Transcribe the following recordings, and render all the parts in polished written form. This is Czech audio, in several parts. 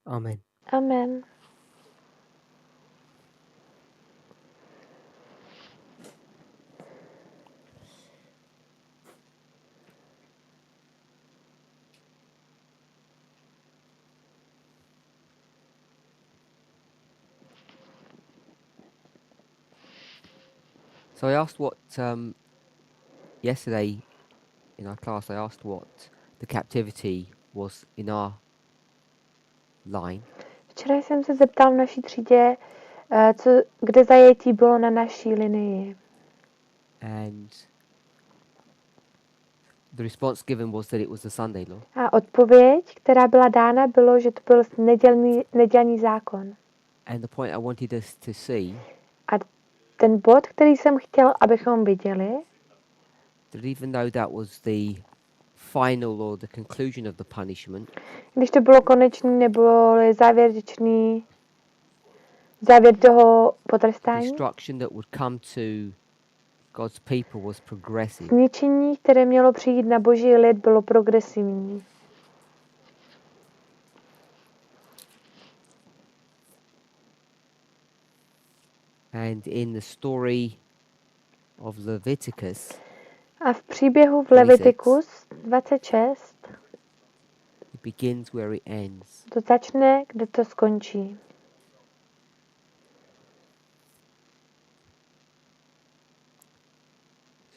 Amen. Amen. So I asked what yesterday in our class. I asked what the captivity was in our line, Včera jsem se zeptal v naší třídě, kde zajetí bylo na naší linii. and the response given was that it was the Sunday law. A odpověď, která byla dána, bylo, že to byl nedělní zákon. And the point I wanted us to see Ten bod, který jsem chtěl, abychom viděli, that even though that was the final or the conclusion of the punishment, když to bylo konečný nebo závěr toho the potrestání, destruction that would come to God's people was progressive. zničení, které mělo přijít na boží lid, bylo progresivní. And in the story of Leviticus, A v příběhu v Levitikus 26 it begins where it ends. to začne, kde to skončí.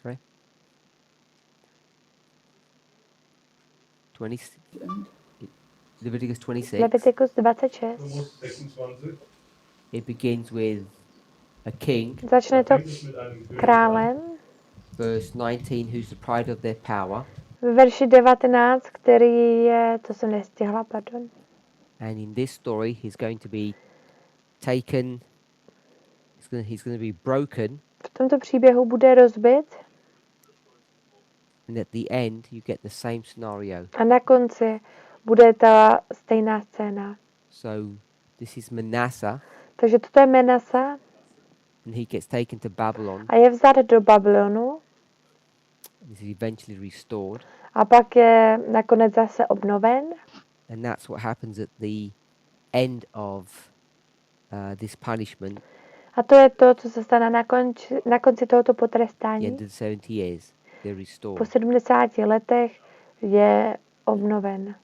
Sorry? 20, Leviticus 26. Levitikus 26. It begins with a king, Začne to králem. verse 19, who's the pride of their power. V verši 19, který je, to jsem nestihla, pardon. And in this story, he's going to be taken, he's going to be broken, V tomto příběhu bude rozbit and at the end, you get the same scenario. a na konci bude ta stejná scéna. So this is Manasseh, Takže toto je Menasa and he gets taken to Babylon. a je vzat do Babylonu This is eventually restored, a pak je nakonec zase obnoven. and that's what happens at the end of this punishment, A to je to, co se stane na konci tohoto the potrestání. end of the 70 years. They're Po restored. 70 letech je obnoven.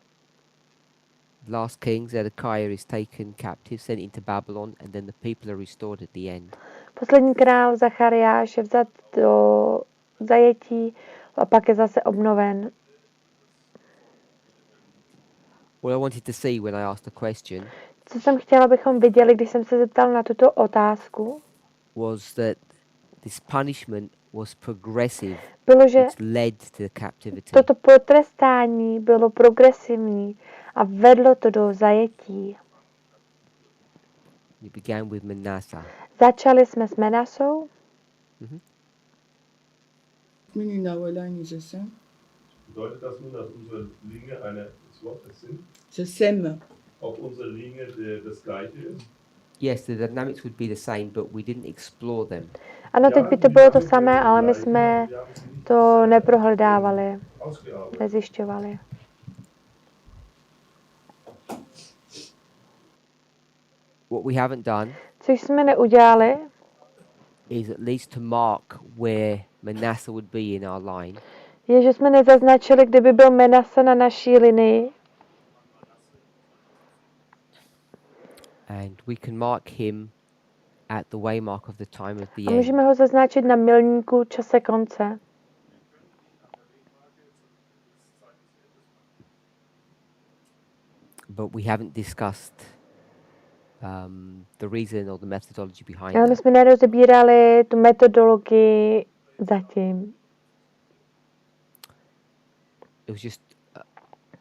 The last king, Zedekiah, is taken captive, sent into Babylon, and then the people are restored at the end. Poslední král Zachariáš je vzat do zajetí a pak je zase obnoven. What I wanted to see when I asked the question Co jsem chtěla, abychom viděli, když jsem se zeptal na tuto otázku, was that this punishment was progressive, bylo, že which led to the captivity. toto potrestání bylo progresivní a vedlo to do zajetí. It began with Manasseh. Začali jsme s Menasou. In our line is the same. Bedeutet das nun, dass unsere Linie das Wort sind? The same. Ob unsere Linie das gleiche ist? Yes, the dynamics would be the same, but we didn't explore them. Ano, teď by to bylo to samé, ale my jsme to neprohledávali, Ausgearbeitet. nezjišťovali. What we haven't done Což jsme neudělali, is at least to mark where Manasseh would be in our line, je, že jsme nezaznačili, kdyby byl Menasa na naší linii. and we can mark him at the waymark of the time of the A end. můžeme ho zaznačit na milníku čase konce. But we haven't discussed the reason or the methodology behind Ale my that. jsme nerozebírali tu metodologii zatím. It was just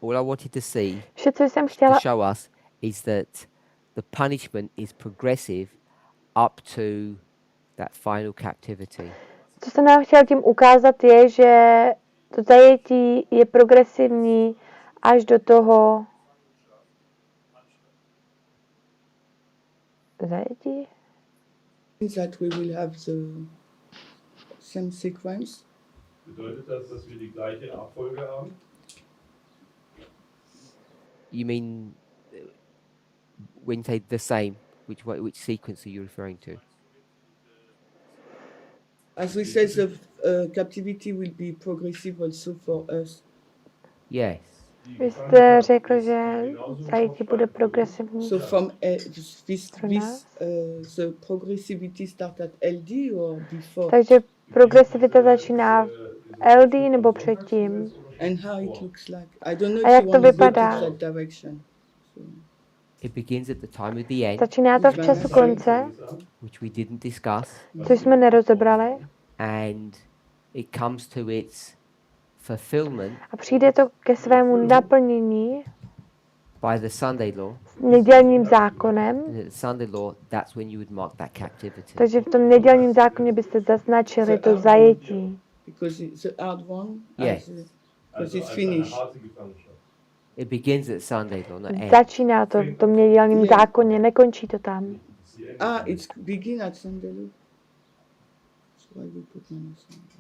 all I wanted to see, Vše, co jsem to chtěla, show us, is that the punishment is progressive up to that final captivity. co jsem nám chtěla tím ukázat, je, že to zajetí je progresivní až do toho zajetí. That we will have the same sequence. Bedeutet das, dass wir die gleiche Abfolge haben? You mean when you say the same, which sequence are you referring to? As we said, the captivity will be progressive also for us. Yes. Vy jste řekl, že zajetí bude progresivní. So from Pro nás. the progressivity start at LD or before? Takže progresivita začíná v LD nebo předtím. And how it looks like? I don't know A if jak you to want to go to vypadá? that direction. So, It begins at the time of the end, Začíná to v času konce, which we didn't discuss, což jsme nerozebrali. and it comes to its fulfillment A přijde to ke svému naplnění by the Sunday law. s nedělním zákonem. And at the Sunday law, that's when you would mark that captivity. Takže v tom nedělním zákoně byste zaznačili to zajetí. because it's the hard one, Yes. because it's finished. It begins at Sunday law, not end. Začíná to v tom nedělním zákoně, nekončí to tam. It's begin at Sunday. So I will put on Sunday.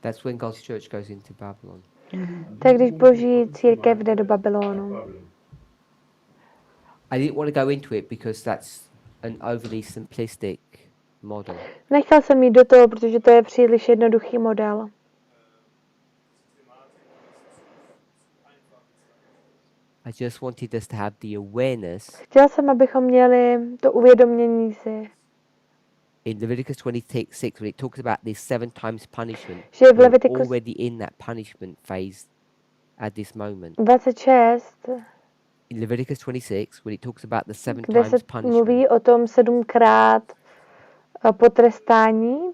That's when God's church goes into Babylon. Tak když boží církev jde do Babylonu. I didn't want to go into it because that's an overly simplistic model. Nechtěl jsem jít do toho, protože to je příliš jednoduchý model. I just wanted us to have the awareness Chtěl jsem, abychom měli to uvědomění si, in Leviticus 26 when it talks about this 7 times punishment. že v We're Levitikus already in that punishment phase at this moment. 26, In Leviticus 26 when it talks about the 7 kde se times punishment, mluví o tom 7krát potrestání,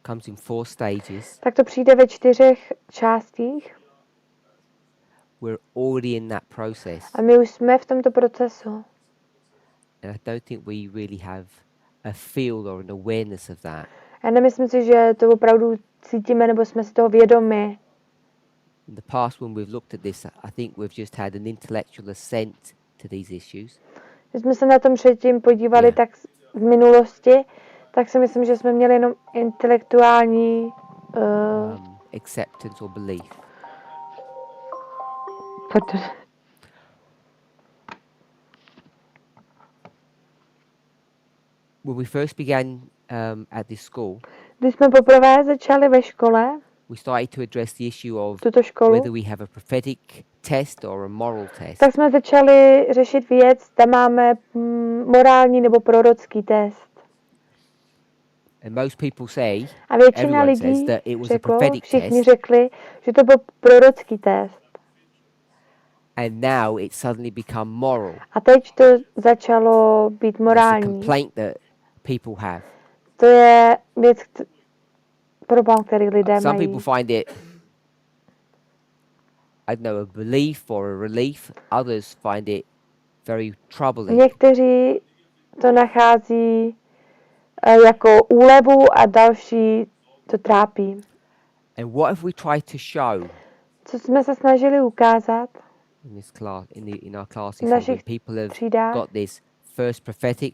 comes in 4 stages. tak to přijde ve 4 částích We're already in that process. a my už jsme v tomto procesu. And I don't think we really have a feel or an awareness of that. Já nemyslím si, že to opravdu cítíme nebo jsme si toho vědomi. In the past when we've looked at this, I think we've just had an intellectual assent to these issues. Když jsme se na tom předtím podívali Yeah. tak v minulosti, tak si myslím, že jsme měli jenom intelektuální Acceptance or belief. When we first began at this school, Když jsme poprvé začali ve škole, we started to address the issue of tuto školu, whether we have a prophetic test or a moral test. tak jsme začali řešit věc, zda máme morální nebo prorocký test. And most people say, A většina everyone says lidí that it was a řeklo, prophetic všichni test, řekli, že to byl prorocký test. and now it's suddenly become moral. A teď to začalo být It's a morální. complaint that people have. To je věc, problém, který lidé Some mají. people find it, I don't know, a belief or a relief. Others find it very troubling. Někteří to nachází jako úlevu a další to trápí. And what if we try to show Co jsme se snažili ukázat in this class, in our v classes, when našich people have třídách, got this first prophetic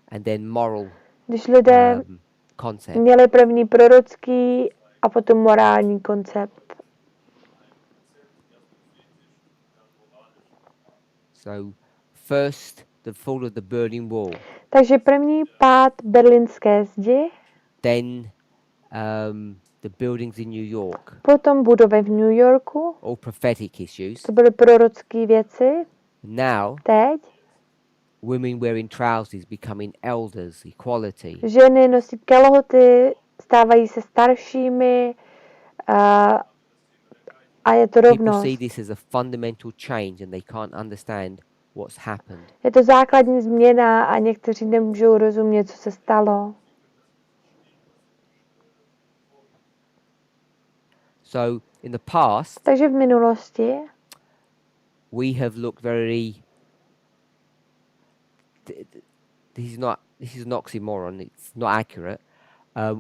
and then moral když lidé concept? měli první prorocký a potom morální koncept. So first, the fall of the Berlin Wall, Takže první pád berlínské zdi, then the buildings in New York, potom budovy v New Yorku, all prophetic issues. to byly prorocké věci. Now, Teď women wearing trousers becoming elders, equality. ženy nosí kalhoty, stávají se staršími a je to People rovnost. see this as a fundamental change and they can't understand what's happened. Je to základní změna a někteří nemůžou rozumět, co se stalo. So in the past, Takže v minulosti we have looked very. This is an oxymoron. It's not accurate.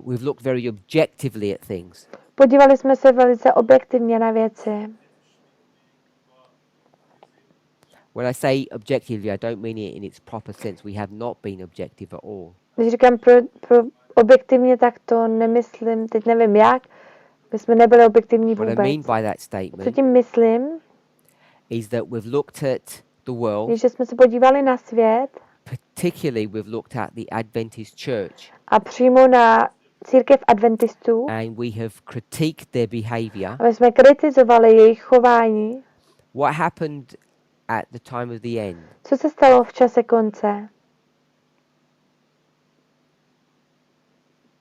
We've looked very objectively at things. podívali jsme se velice objektivně na věci. When I say objectively, I don't mean it in its proper sense. We have not been objective at all. Když říkám pro objektivně, tak to nemyslím, teď nevím jak, My jsme nebyli objektivní What I vůbec. mean by that Co statement tím myslím, is that we've looked at the world, je, že jsme se podívali na svět particularly we've looked at the Adventist church, a přímo na církev adventistů and we have critiqued their behavior. a my jsme kritizovali jejich chování. What happened at the time of the end? Co se stalo v čase konce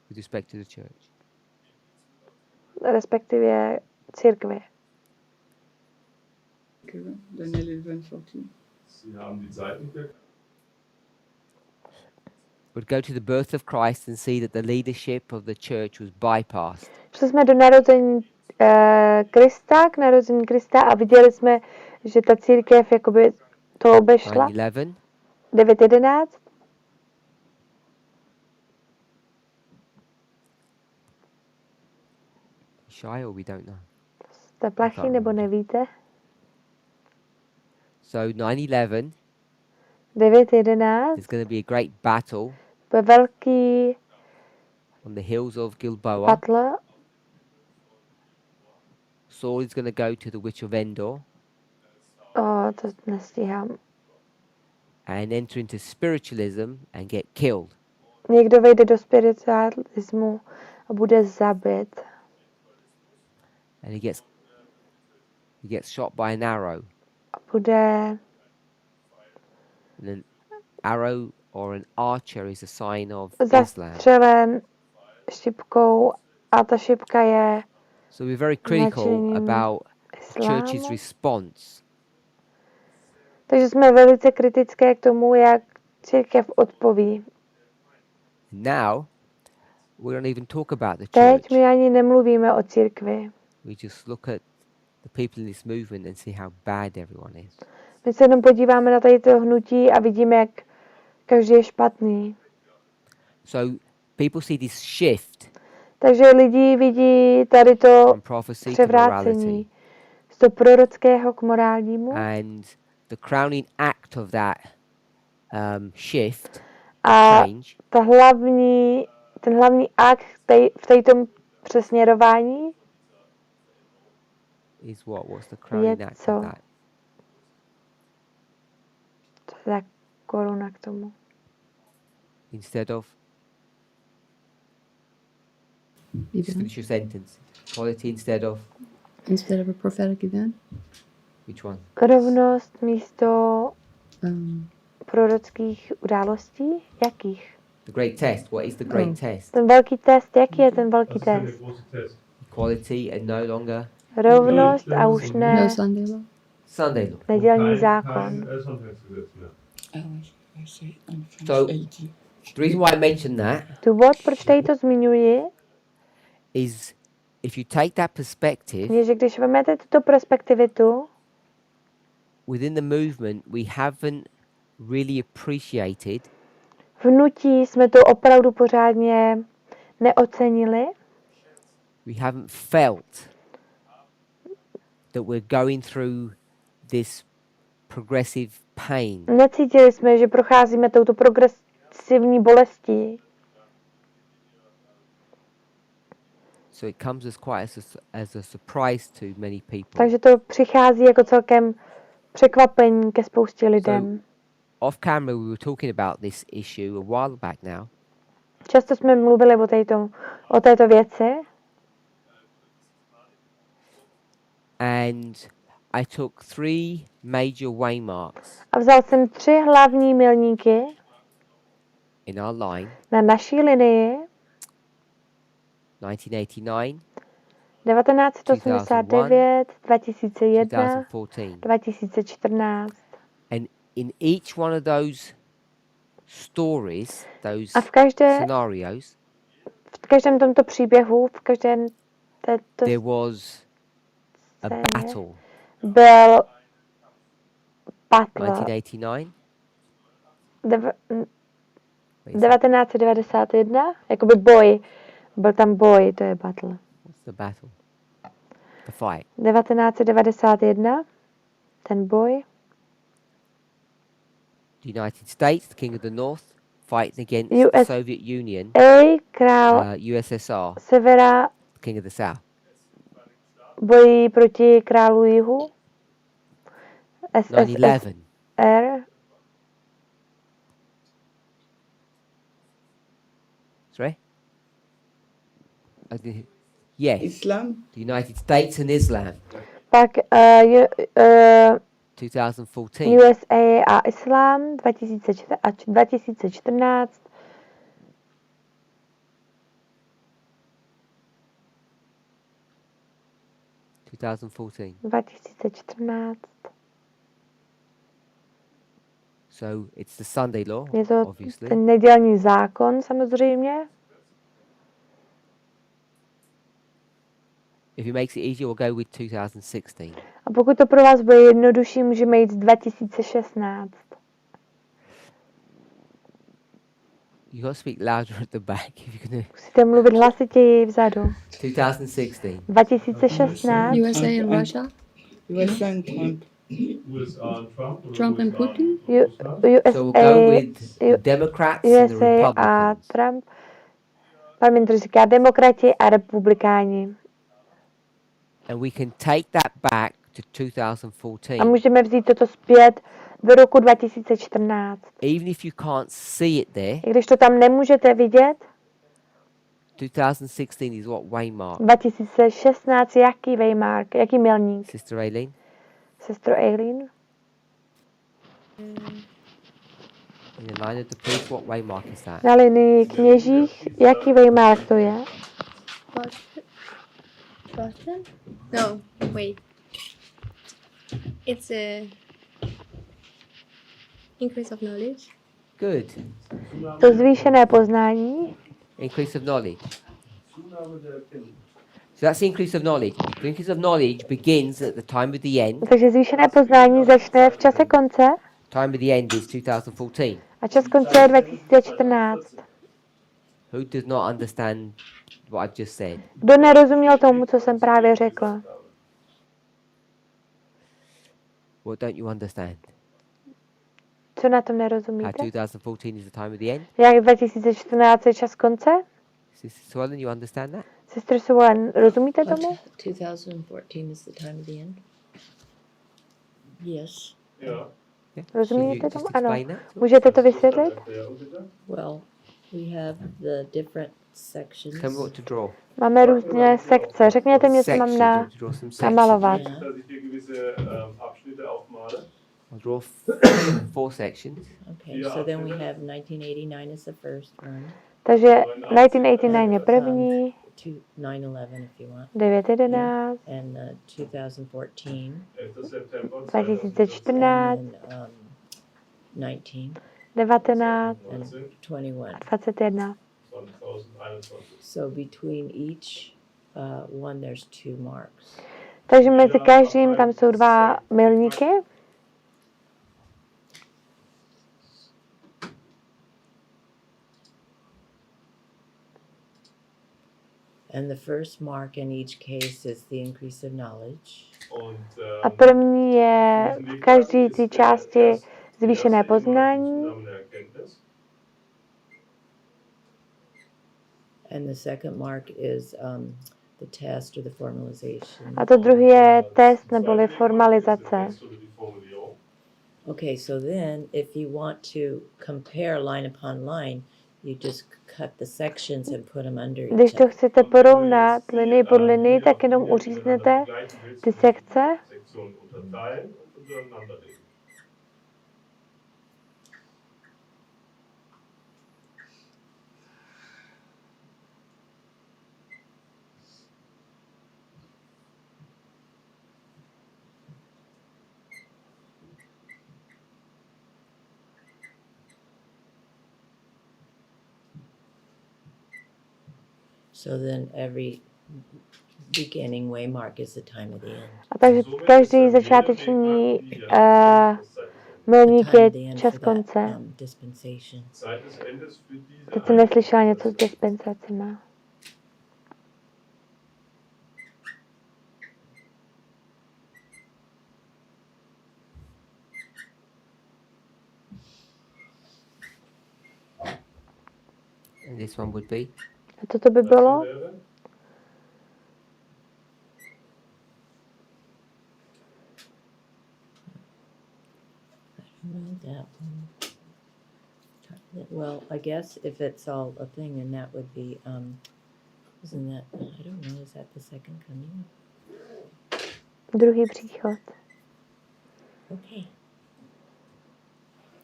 With respect to the church? respektive církvi? Daniel 11:14. Sie haben die Zeiten ver- Would go to the birth of Christ and see that the leadership of the church was bypassed. Šli jsme do narození Krista, k narození Krista a viděli jsme, že ta církev jakoby to obešla. 9/11, 9.11. shy or we don't know. Jste plachý nebo nevíte? So 9/11 9.11. is going to be a great battle Byl velký on the hills of Gilboa. battle. Saul is going to go to the witch of Endor To nestíhám. and enter into spiritualism and get killed. Někdo vejde do spiritualismu a bude zabit. And he gets shot by an arrow. A bude And an arrow or an archer is a sign of Islam. zastřelen šipkou a ta šipka je So we're very critical značením about the church's islámu. response. Takže jsme velice kritické k tomu, jak církev odpoví. Now, we don't even talk about the Teď church. my ani nemluvíme o církvi. We just look at the people in this movement and see how bad everyone is. My se jenom podíváme na tady to hnutí a vidíme, jak každý je špatný. So people see this shift Takže lidi vidí tady to from prophecy to morality. převrácení z toho prorockého k morálnímu. And the crowning act of that shift, A change, ten hlavní akt v této přesměrování is what? What's the crowning act co? of that? To je ta koruna k tomu. Instead of, just finish your sentence. Quality instead of, Instead of a prophetic event, which one? Rovnost místo um, prorockých událostí? Jakých? The great test. What is the great test? Ten velký test, jaký je ten velký Das ist der test? große Test. Equality and no longer Rovnost a už no ne Sunday law. Sunday law. nedělní Kein zákon. Sonntagsgesetz mehr. I say on So- 80. The reason why I mention that Důvod, proč tady to zmiňuji, is if you take that perspective, je, že když vezmete tuto perspektivitu, within the movement, we haven't really appreciated v hnutí jsme to opravdu pořádně neocenili, we haven't felt that we're going through this progressive pain. necítili jsme, že procházíme touto progresivní bolestí. So it comes as quite as a surprise to many people. Takže to přichází jako celkem překvapení ke spoustě lidem. Off camera, we were talking about this issue a while back now, Často jsme mluvili o této věci and I took 3 major waymarks a vzal jsem 3 hlavní milníky in our line: na naší linii 1989, 1989, 2001, 2014. 2014. And in each one of those stories, those A v každém tomto příběhu, v každém této there was a scéně battle. byl battle. 1989, 1991, jakoby boj. Byl tam boj, to je battle. what's the battle? The fight. 1991, ten boj. The United States, the King of the North, fighting against the US Soviet Union, A, král USSR, severa the King of the South. boji proti králu jihu. 9/11. SSSR. Sorry? Yes. Islam, The United States and Islam. Pak 2014. USA a Islám 2014. 2014. So it's the Sunday law, Je to obviously. ten nedělní zákon samozřejmě. If it makes it easier, we'll go with 2016. A pokud to pro vás bude jednodušší, můžeme jít z 2016. You got to speak louder at the back if you're going Musíte mluvit hlasitěji vzadu. to. 2016. 2016. USA and Russia? USA and Trump. USA and Trump. or Trump and USA Putin? So we'll go with the U- Democrats and the USA a Republicans. Trump. Parminder říká demokrati a republikáni. And we can take that back to 2014. A můžeme vzít toto zpět do roku 2014. Even if you can't see it there, I když to tam nemůžete vidět, 2016 is what waymark. 2016 jaký waymark, jaký milník? Sister Aileen? Sestro Eileen? In the line of the priest, what waymark is that? Na linii kněžích, jaký waymark to je? Button? No, wait. It's a increase of knowledge. Good. To zvýšené poznání. Increase of knowledge. So that's the increase of knowledge. The increase of knowledge begins at the time of the end. Takže zvýšené poznání začne v čase konce Time of the end is 2014. a čas konce je 2014. Who does not understand what I've just said? Kdo nerozuměl tomu, co jsem právě řekl? What don't you understand? Co na tom How nerozumíte? 2014 is the time of the end? Jak 2014 je čas konce? Sister Swellen, you understand that? Sestro Suvolen, rozumíte tomu? 2014 is the time of the end? Yes. Ja. Yeah. Rozumíte Can you tomu? just Ano. explain that? Můžete to vysvětlit? Erklärung bitte. Well, we have the different sections. Tell me what to draw. Máme různé sekce. Řekněte mi, co mám Sections. na You want to draw some sections. namalovat. Yeah. Dass ich hier gewisse Abschnitte aufmale. I'll draw 4 sections. Okay, so then we have 1989 is the first one. Takže 1989 je první, 9/11 if you want. 9/11, And 2014. 11. September 2014, And then 19 19 and 21. a 21. 2021. So between each one there's 2 marks. Takže mezi každým tam jsou 2 milníky. And the first mark in each case is the increase of knowledge. Und A první je v každé té části zvýšené poznání. And the second mark is the test or the formalization. A to druhý je test neboli formalizace. Okay, so then if you want to compare line upon line, you just cut the sections and put them under Když each to other. chcete porovnat linii pod linii, tak jenom uříznete ty sekce. Sektionen unterteilen und untereinander legen. So then every beginning waymark is the time of the end. A takže každý začáteční milník The time je of the end čas for that, konce. dispensation. Zeit des Endes für diese Teď jsem neslyšela něco s dispensacima. And this one would be? A toto by bylo? That one. Well, I guess if it's all a thing, then that would be, isn't that, I don't know, is that the second coming? Druhý příchod. Okay.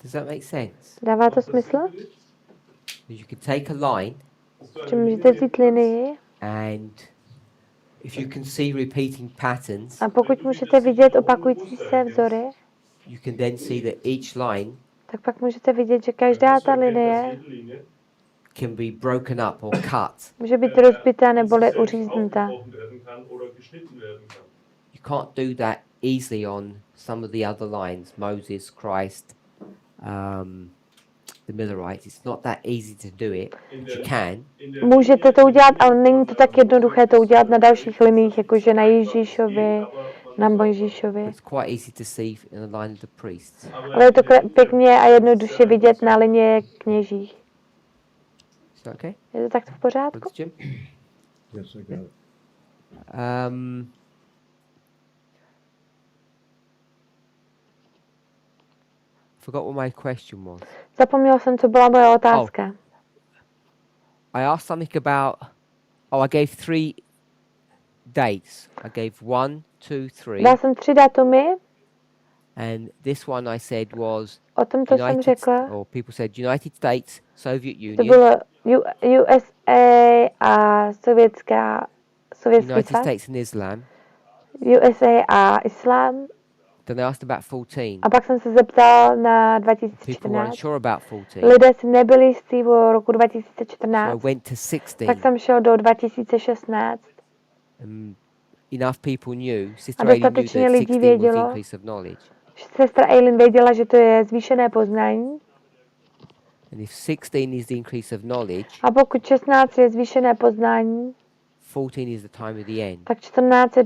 Does that make sense? Dává to smysl? You can take a line Že můžete vzít linii and if you can see repeating patterns, a pokud můžete vidět opakující se vzory, you can then see that each line tak pak můžete vidět, že každá ta linie can be broken up or cut. může být rozbitá nebo uříznutá. You can't do that easily on some of the other lines, Moses, Christ, the Millerites. It's not that easy to do it. You can. Můžete to udělat, ale není to tak jednoduché to udělat na dalších liniích, jakože na Ježíšovi, na Mojžíšovi. It's quite easy to see in the line of the priests. Ale je to pěkně a jednoduše vidět na linie kněžích. Is that okay? Je to takto v pořádku? Brother Jim? Yes, I got it. Forgot what my question was. Zapomněl jsem, co byla moje otázka. I asked something about. Oh, I gave 3 dates. I gave 1, 2, 3, Dal jsem 3 datumy, and this one I said was o tom to jsem řekla. or people said United States, Soviet To Union, bylo USA a sovětský United svaz, States and Islam. USA a Islám. Then I asked about 14. A pak jsem se zeptal na People weren't 2014. sure about 14. Lidé si nebyli jistí o roku So I 2014. went to 16. Tak jsem šel do 2016. Enough people knew, A Sister Aileen knew dostatečně that lidí 16 was vědělo, increase of knowledge. sestra Aileen věděla, že to je zvýšené poznání. And if 16 is the increase of knowledge, A pokud 16 je zvýšené poznání, 14 is the time of the end. tak 14 je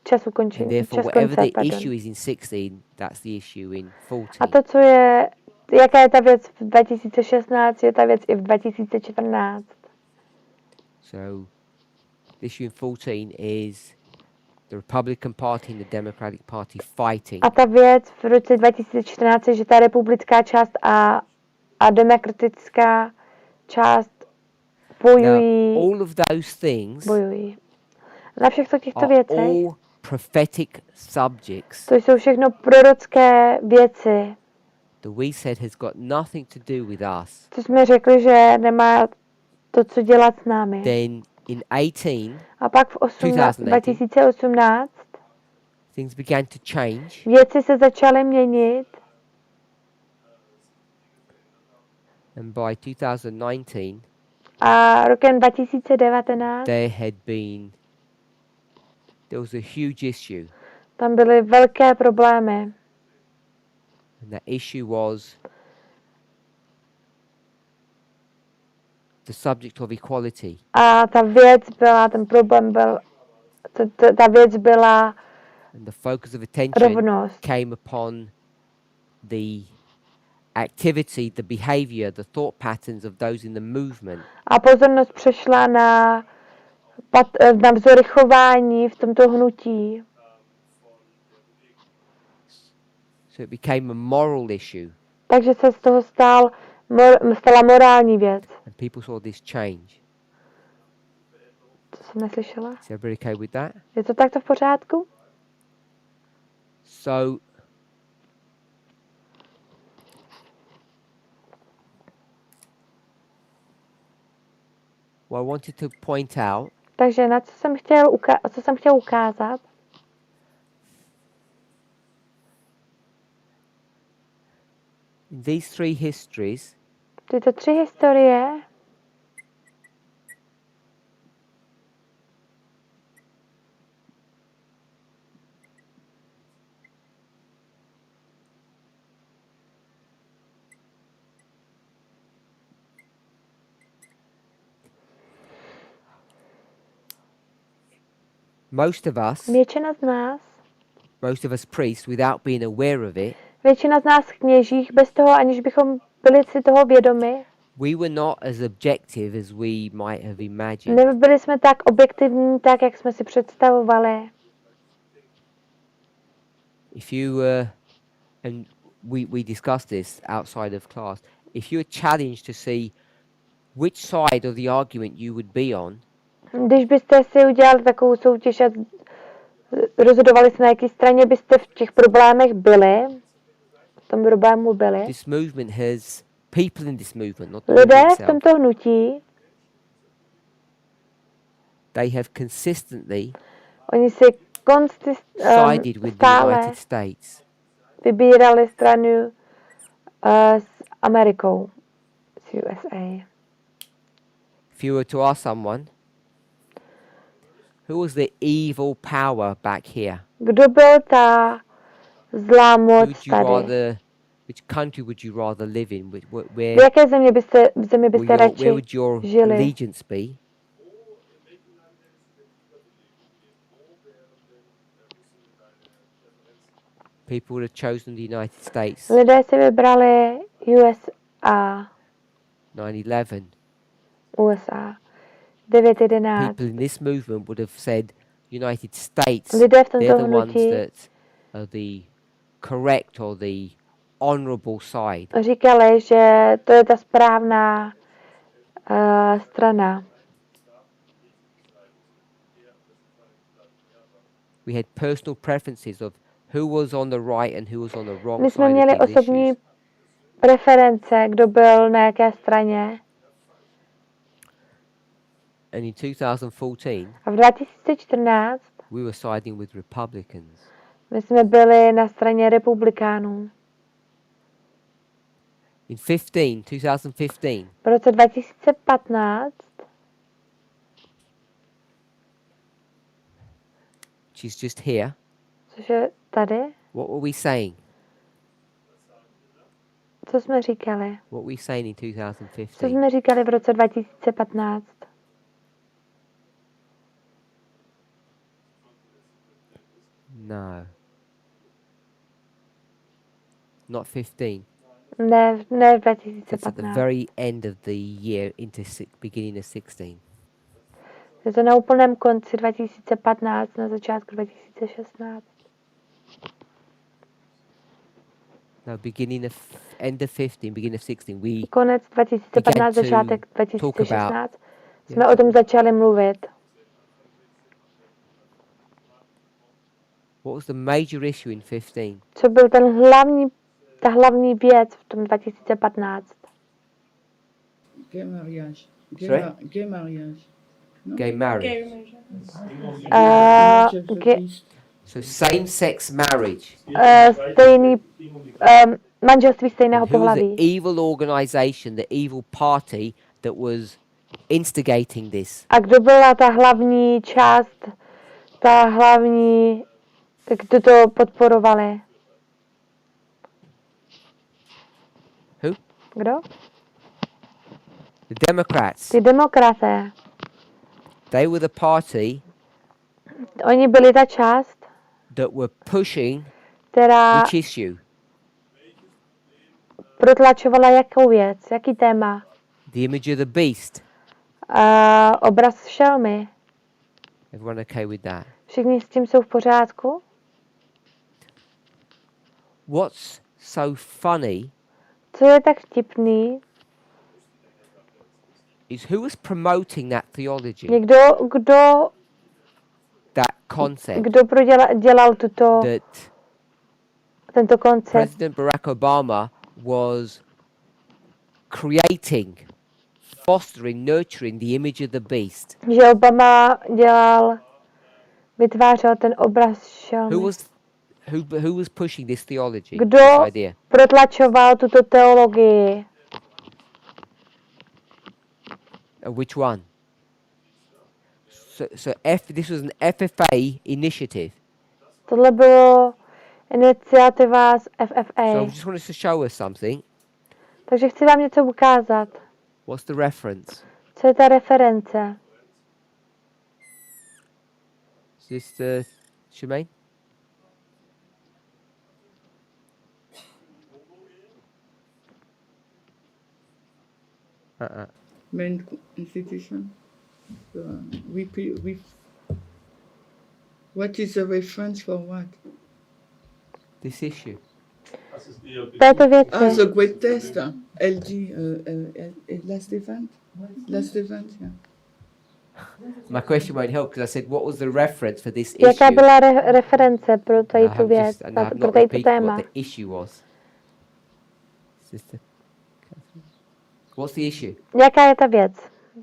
čas And ukončení, therefore, čas whatever konce, the pardon. issue is in 16, that's the issue in 14. A to, co je, jaká je ta věc v 2016, je ta věc i v 2014. So, the issue in 14 is the Republican Party and the Democratic Party fighting. A ta věc v roce 2014 je, že ta republikánská část a demokratická část bojují. Now, all of those things Na všech těchto are věcech, all prophetic subjects to jsou všechno prorocké věci, that we said has got nothing to do with us. co jsme řekli, že nemá to, co dělat s námi. Then in 18, A pak v 2018 things began to change. věci se začaly měnit And by 2019, a rokem 2019 there was a huge issue. tam byly velké problémy. And that issue was the subject of equality. A ta věc byla, ten problém byl, ta věc byla And the focus of attention rovnost. came upon the activity, the behavior, the thought patterns of those in the movement. A pozornost přešla na vzory chování v tomto hnutí. So it became a moral issue. Takže se z toho stala morální věc. And people saw this change. To jsem neslyšela. Is everybody okay with that? Je to takto v pořádku? So what I wanted to point out Takže na co jsem chtěl ukázat, in these 3 histories, tyto 3 historie most of us priests, without being aware of it, většina z nás kněžích, bez toho, aniž bychom byli si toho vědomi, we were not as objective as we might have imagined. nebyli jsme tak objektivní, tak, jak jsme si představovali. If you and we discussed this outside of class. If you're challenged to see which side of the argument you would be on, Když byste si udělali takovou soutěž a rozhodovali se, na jaké straně byste v těch problémech byli, v tom problému byli, this movement has people in this movement, not the lidé movement v itself. tomto hnutí, They have consistently oni si sided with the stále United States. vybírali stranu s Amerikou, s USA. If you were to ask someone, who was the evil power back here? Kdo byl ta zlá Who moc would you tady? rather, which country would you rather live in? V jaké zemi byste where radši would your žili? allegiance be? People would have chosen the United States. Lidé si vybrali USA. 9/11. USA. 9/11. People in this movement would have said United States. Lidé v They're tomto the ones hnutí that are the correct or the honourable side. říkali, že to je ta správná strana. We had personal preferences of who was on the right and who was on the wrong My jsme side měli of these osobní issues. preference, kdo byl na jaké straně. And in 2014, A v 2014 we were siding with Republicans. my jsme byli na straně republikánů. In 2015, V roce 2015, which is just here, což je tady, what were we saying? co jsme říkali? What were we saying in Co 2015? jsme říkali v roce 2015? No. Not 15. Ne v It's at the 2015. very end of the year into beginning of 16. Je to na úplném konci 2015, na začátku 2016. No, beginning of end of 15, beginning of 16. We Konec 2015, began to začátek talk 2016. Jsme o tom začali mluvit. what was the major issue in 15? Co byl ta hlavní věc v tom 2015? Gay mariage. Sorry? Gay mariage. No? Gay marriage. So same-sex marriage. Stejný manželství stejného Who was the pohlaví. evil organization, the evil party that was instigating this? A kdo byla ta hlavní část, kdo to podporovali? Who? Kdo? The Democrats. Ty demokraté. They were the party Oni byli ta část, that were pushing která which issue? protlačovala jakou věc, jaký téma. The image of the beast. Obraz šelmy. Everyone okay with that? Všichni s tím jsou v pořádku? What's so funny Co je tak vtipný, is who was promoting that theology, kdo that concept dělal that tento koncept. President Barack Obama was creating, fostering, nurturing the image of the beast. Že Obama vytvářel ten obraz šelmy. Who was pushing this theology, Kdo this idea? protlačoval tuto teologii? Which one? So this was an FFA initiative. Tohle bylo iniciativa z FFA. So I just wanted to show us something. Takže chci vám něco ukázat. What's the reference? Co je ta reference? Is this Shemaine? Main institution. What is the reference for what? This issue. této věci. Ah, the great test. LG, last event? Last event, yeah. My question won't help because I said, what was the reference for this issue? Jaká byla reference pro tady I tu have věc, just, and I have pro not tady tu repeated téma? what the issue was. Sister Catherine. What's the issue? Jaká je ta věc?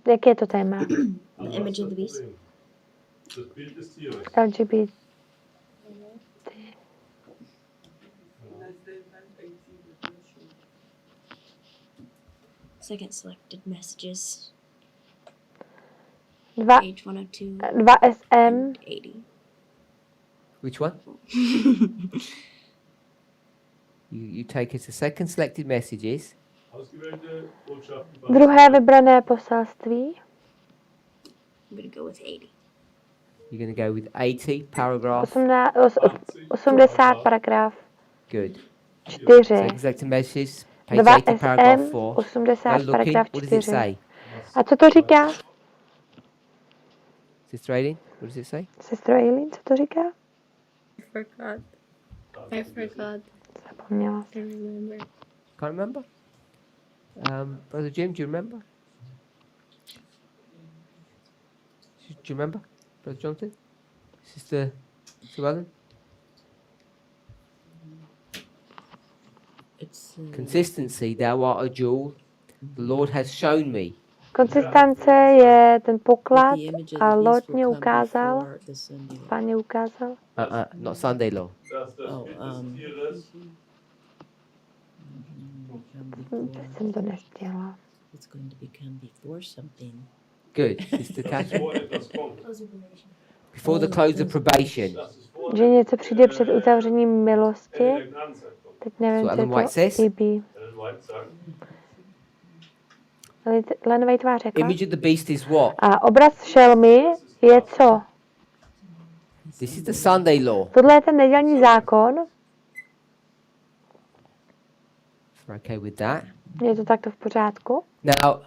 Jaké je to téma? The image of the beast. Das Bild des Tieres. LGBT. Second selected messages. 2 Page 102 SM. and 80. Which one? You take it to second selected messages. Ausgewählte Botschaften. Druhé vybrané poselství. I'm going to go with 80. You're going to go with 80 paragraph. 80 paragraf. Good. 4. Second selected messages. Page 2 80 paragraph SM. 4. 80 Now looking, paragraf what does it 4. say? A co to říká? Sister Aileen, what does it say? Sestro Eileen, co to říká? I forgot. I forgot. Zapomněla. I remember. Can't remember? Brother Jim, do you remember? Do you remember? Brother Jonathan? Sister Sue Ellen? It's Consistency, thou art a jewel. The Lord has shown me. Konsistence je ten but poklad the image of a the beast Lord will mě come ukázal, before the Sunday. Pán mě ukázal. Not Sunday law. Das Oh, Bild des Tieres. Teď jsem to nechtěla. It's going to become before something. Good. Sister Catherine? Vor etwas kommt. Before the close of probation. Das ist vor Že něco přijde před uzavřením milosti. der Gnadenzeit kommt. Teď nevím, So co Ellen je White to says? EB. Ellen White sagt, Len White řekla. Image of the beast is what? A obraz šelmy je co? This is the Sunday law. Tohle je ten nedělní zákon. We're okay with that. Je to takto v pořádku. Now,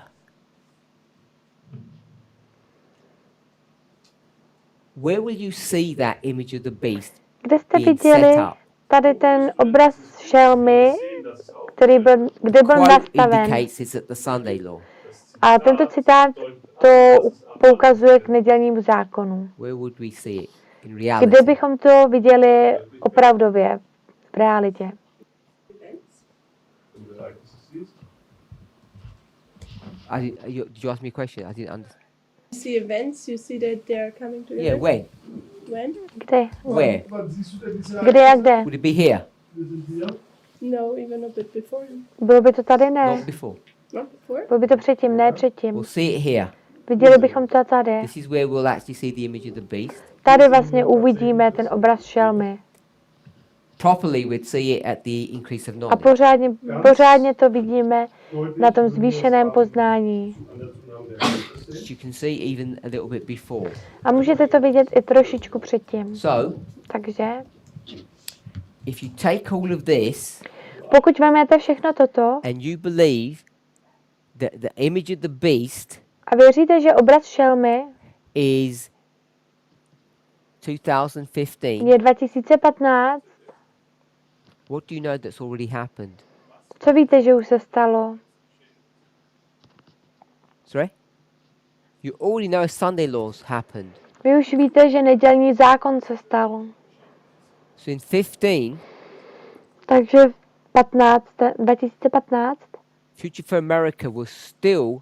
where will you see that image of the beast Kde jste being viděli set up? tady ten obraz šelmy, kde byl Quote nastaven? indicates it's at the Sunday law. A tento citát to poukazuje k nedělnímu zákonu. Where would we see it in Kde reality? bychom to viděli opravdově, v realitě? im Bereich des Siehst. Did you ask me a question? I didn't understand. See events, you see that they are coming together. Yeah, when? When? Kde? Where? Kde a kde? Would it be here? No, even a bit before. Bylo by to tady? Ne. Not before. Not before? Bylo by to předtím? Ne předtím. We'll see it here. Viděli bychom to tady. This is where we'll actually see the image of the beast. Tady vlastně uvidíme ten obraz šelmy. Properly, we'd see it at the increase of A knowledge. pořádně to vidíme na tom zvýšeném poznání. You can see even a little bit before. A můžete to vidět i trošičku předtím. So, Takže, if you take all of this pokud vezmete všechno toto and you believe that the image of the beast a věříte, že obraz šelmy is 2015, je 2015, what do you know that's already happened? co víte, že už se stalo? Sorry? You already know Sunday laws happened. Vy už víte, že nedělní zákon se stal. So in 15, Takže 2015 Future for America was still,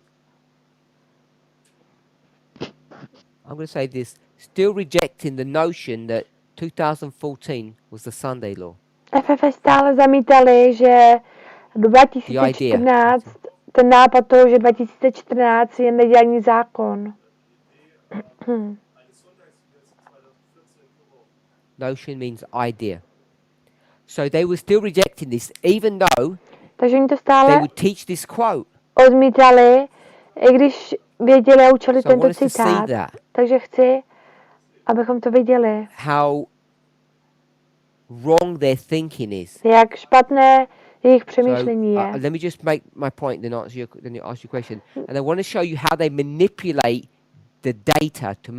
I'm going to say this, still rejecting the notion that 2014 was the Sunday law. FFS stále zamítali, že 2014, ten nápad toho, že 2014 je nedělní zákon. Notion means idea. So they were still rejecting this, even though Takže oni to they stále would teach this quote. odmítali, i když věděli a učili So I tento want us to see citát. that, Takže chci, abychom to viděli, how wrong their thinking is. jak špatné jejich So přemýšlení je. let me just make my point, then ask you question. And I want to show you how they manipulate the data to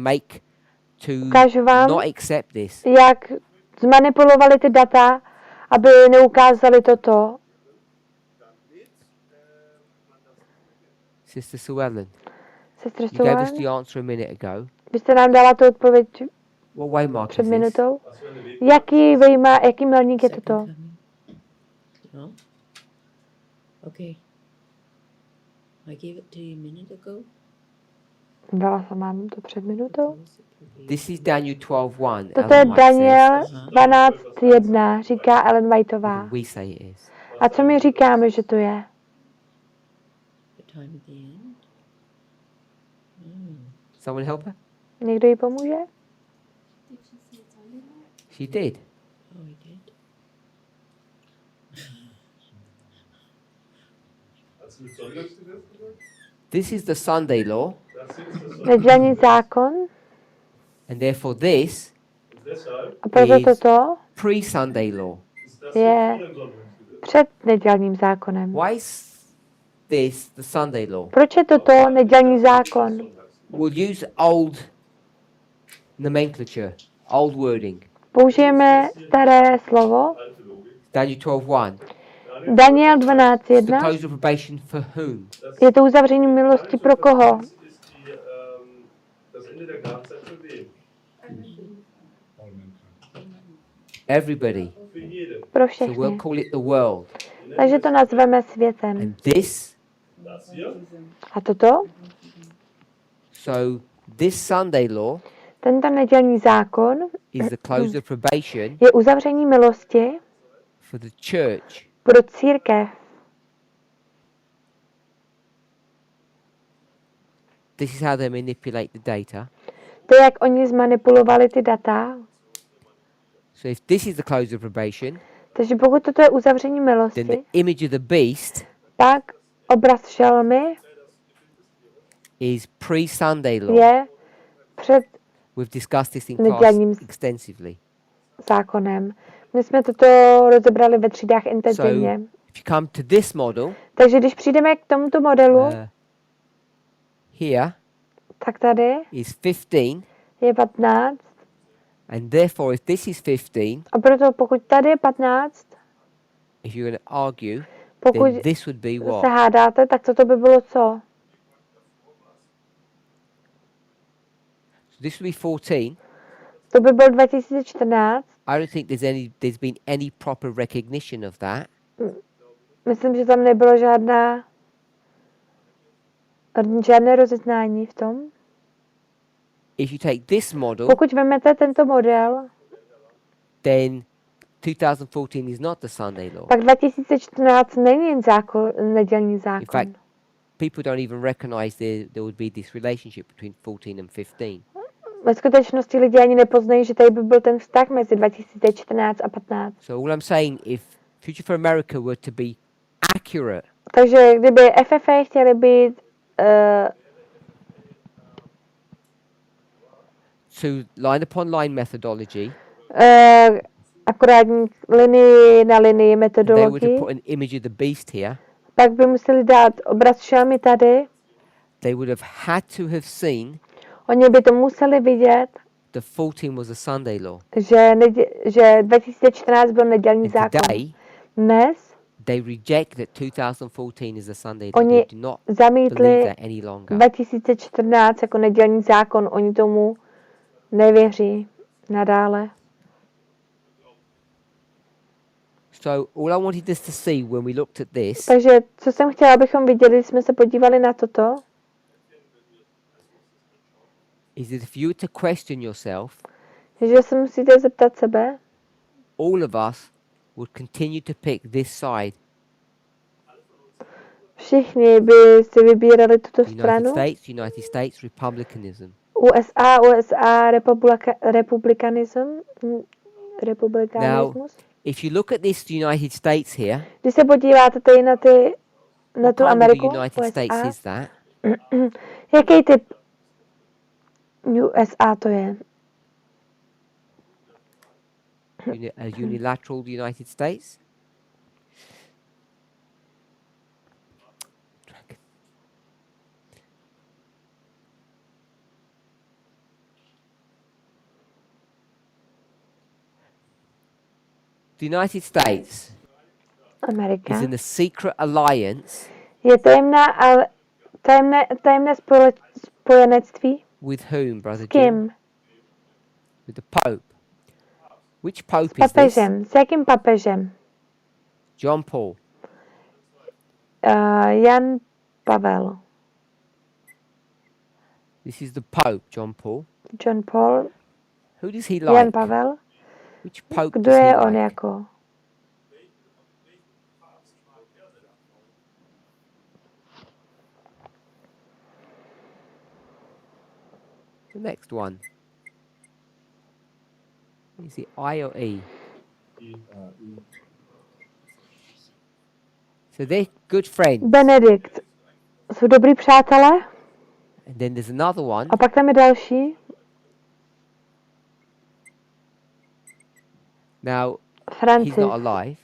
Ukážu vám, not accept this. jak zmanipulovali ty data, aby neukázali toto. Sister Sue Ellen, Sestro you gave us Suan, the answer a minute ago. vy jste nám dala tu odpověď What waymark před is this? minutou. Jaký milník je Second toto? coming. No? Okay. I gave it to you a minute ago. Dala jsem vám to před minutou. This is Daniel 12:1. Toto je Ellen White Daniel says. 12.1, říká Ellen Whiteová. What do we say it is? A co my říkáme, že to je? The time at the end. Someone help her? Někdo jí pomůže? She did. Oh, I did. Hast du mit Sonntagsgesetz gesagt? This is the Sunday law, Das hier ist das Sonntag. Nedělní zákon. and therefore this Deshalb A proto Is- toto pre-Sunday law. ist das je hier vor dem Sonntagsgesetz. před nedělním zákonem. Why is this the Sunday law? Proč je toto nedělní zákon? We'll use old nomenclature, old wording. Použijeme staré slovo. Alte Logik. Daniel 12:1. Daniel The 12.1. close of probation for whom? Je to uzavření milosti pro koho? Das ist die, das Ende der Gnadenzeit für wen? Everybody. Für jeden. Pro So we'll všechny. call it the world. Takže to nazveme světem. And this, Das hier A toto? so this Sunday law Tento nedělní zákon is the close of probation je uzavření milosti for the church. pro církev. This is how they manipulate the data. To je, jak oni zmanipulovali ty data. So if this is the close of probation, Takže pokud toto je uzavření then the milosti, image of the beast pak obraz šelmy is pre-Sunday law. je před We've discussed this in Nedělním class extensively. zákonem. My jsme toto rozebrali ve třídách intenzivně. If you come to this model Takže když přijdeme k tomuto modelu, here tak tady is 15, je 15. and therefore if this is 15, A proto pokud tady je 15, if you're going to argue, pokud then this would be se what? hádáte, tak co to by bylo co? So this would be 14. To by byl 2014. I don't think there's been any proper recognition of that. Myslím, že tam nebylo žádné rozeznání v tom. If you take this model, Pokud vezmete tento model, then 2014 is not the Sunday law. pak 2014 není jen nedělní zákon. fact, People don't even recognize there would be this relationship between 14 and 15. Ve skutečnosti lidé ani nepoznají, že tady by byl ten vztah mezi 2014 a 15. So all I'm saying, if Future for America were to be accurate Takže kdyby FFA chtěli být to line upon line methodology, akurátní linii na linii they were to metodologii, put an image of the beast here, pak by museli dát obraz šelmy tady. they would have had to have seen Oni by to museli vidět, the 14 was a Sunday law. že 2014 byl nedělní And zákon. today, Dnes they reject that 2014 is a Sunday law. oni They do not zamítli believe that any longer. 2014 jako nedělní zákon. Oni tomu nevěří nadále. So all I wanted us to see when we looked at this Takže co jsem chtěla, abychom viděli, když jsme se podívali na toto, is that if you were to question yourself, že se musíte zeptat sebe, all of us would continue to pick this side. všichni by si vybírali tuto stranu. United States republicanism. USA, republikanismus. If you look at this United States here, Když se podíváte tady na tu what kind of Ameriku, United States USA, is that? jaký typ USA to je? A unilateral United States? The United States Amerika, is in a secret alliance je tajemné spojenectví. with whom, brother S Jim? kým? With the Pope. Which Pope S is this? papežem. S jakým papežem? John Paul. Jan Pavel. This is the Pope, John Paul. John Paul. Who does he Jan like? Pavel. Which Pope Kdo does he je on like? jako? The next one. Is it I or E? So they're good friends. Benedikt. Jsou dobrý přátelé. And then there's another one. A pak tam je další. Now, he's Francis. not alive.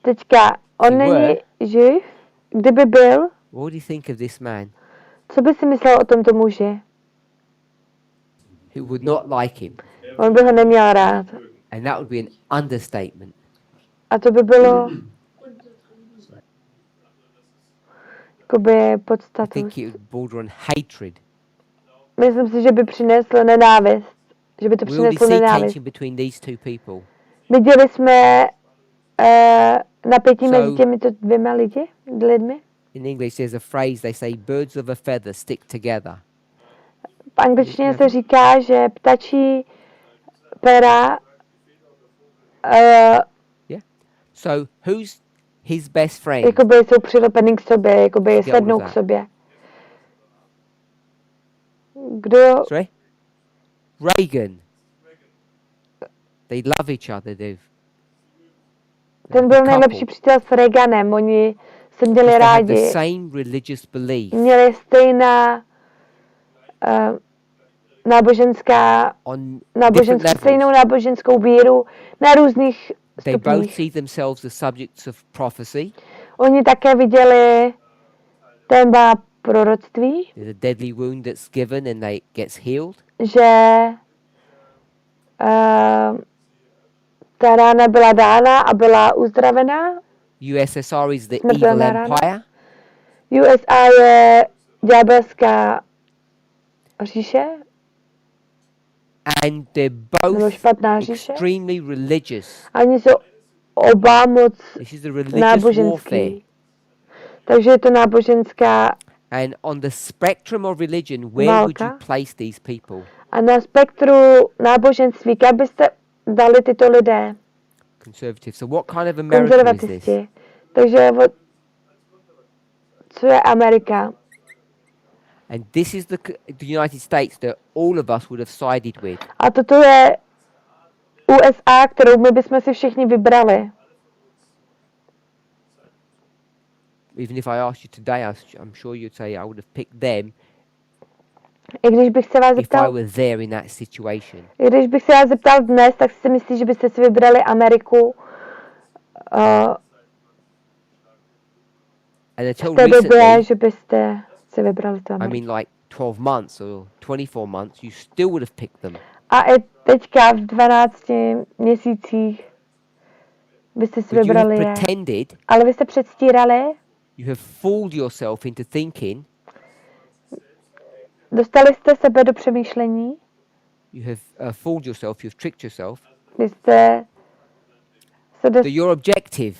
Teďka, on He není were. živ. Kdyby byl, What do you think of this man? co by si myslel o tomto muži? Who would not like him? On by ho neměl rád. And that would be an understatement. A to by bylo jakoby I podstatu. think it would border on hatred. Myslím si, že by přinesl nenávist. Že by to We already přineslo see nenávist. tension between these two people. Viděli jsme napětí So- mezi těmito dvěma lidmi. In English, there's a phrase they say, birds of a feather stick together. V angličtině se říká, že ptačí pera So who's his best friend? jakoby jsou přilepený k sobě, jakoby Get sednou all k of that. sobě. Kdo? Sorry? Reagan. They love each other, they've Ten byl nejlepší přítel s Reaganem. Oni se měli they have the rádi. same religious belief Měli stejná náboženská on different stejnou levels. náboženskou víru na různých They both stupních. see themselves as subjects of prophecy. Oni také viděli téma proroctví, There's a deadly wound that's given and they gets healed. že ta rána byla dána a byla uzdravená. USSR is the Smrtelná evil rána. empire. USA je ďábelská říše, And they're nebo both špatná říše. extremely religious. A oni jsou oba moc This is the religious warfare. náboženský. Takže je to náboženská. And on the spectrum of religion, where would you Válka. place these people? A na spektru náboženství, kam byste dali tyto lidé? Conservative. So what kind of America is this? Konzervatisti. Takže co je Amerika? And this is the United States that all of us would have sided with. A toto je USA, kterou my bychom si všichni vybrali. Even if I asked you today, I'm sure you'd say I would have picked them I když bych se vás if I zeptal, were there in that situation. i když bych se vás zeptal dnes, tak si myslíš, že byste si vybrali Ameriku And until v té době, recently, že byste si vybrali tu I Ameriku. mean like 12 months or 24 months, you still would have picked them. A i teďka v 12 měsících byste si But you have vybrali je. pretended, Ale vy jste předstírali, you have fooled yourself into thinking, dostali jste sebe do přemýšlení, you have fooled yourself, you've tricked yourself, vy jste se that you're objective,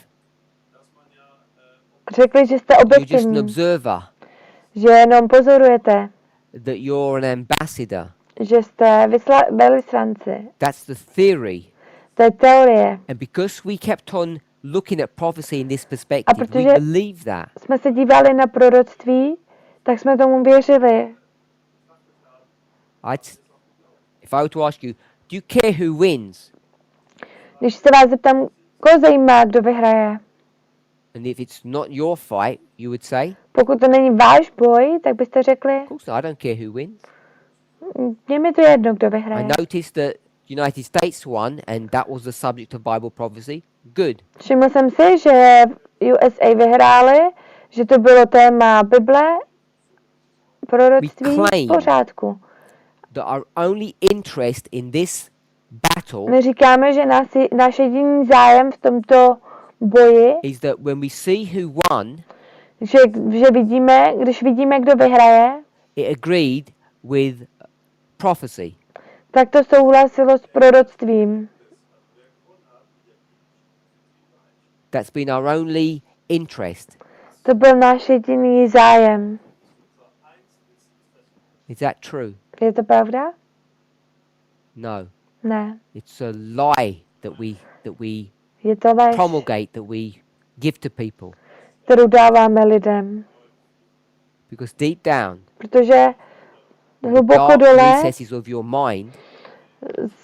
řekli, že jste you're just an objektivní, observer, že jenom pozorujete, that you're an ambassador. že jste velvyslanci. That's the theory. To je teorie. And because we kept on looking at prophecy in this A perspective, we protože believe that. jsme se dívali na proroctví, tak jsme tomu věřili. If I were to ask you, do you care who wins? Když se vás zeptám, koho zajímá, kdo vyhraje. And if it's not your fight, you would say, Pokud to není váš boj, tak byste řekli, of course, I don't care who wins. mně mi to jedno, kdo I vyhraje. noticed that United States won, and that was the subject of Bible prophecy. Good. Všiml jsem si, že USA vyhráli, že to bylo téma Bible, proroctví, We claim v pořádku. That our only interest in this battle My říkáme, že náš jediný zájem v tomto boji, is that when we see who won, že když vidíme, kdo vyhraje, it agreed with prophecy. tak to souhlasilo s proroctvím. That's been our only interest. To byl náš jediný zájem. Is that true? Je to pravda? No. Ne. It's a lie that we Je to lež, promulgate, that we give to people. kterou dáváme lidem. Because deep down, Protože the hluboko dark dole recesses of your mind,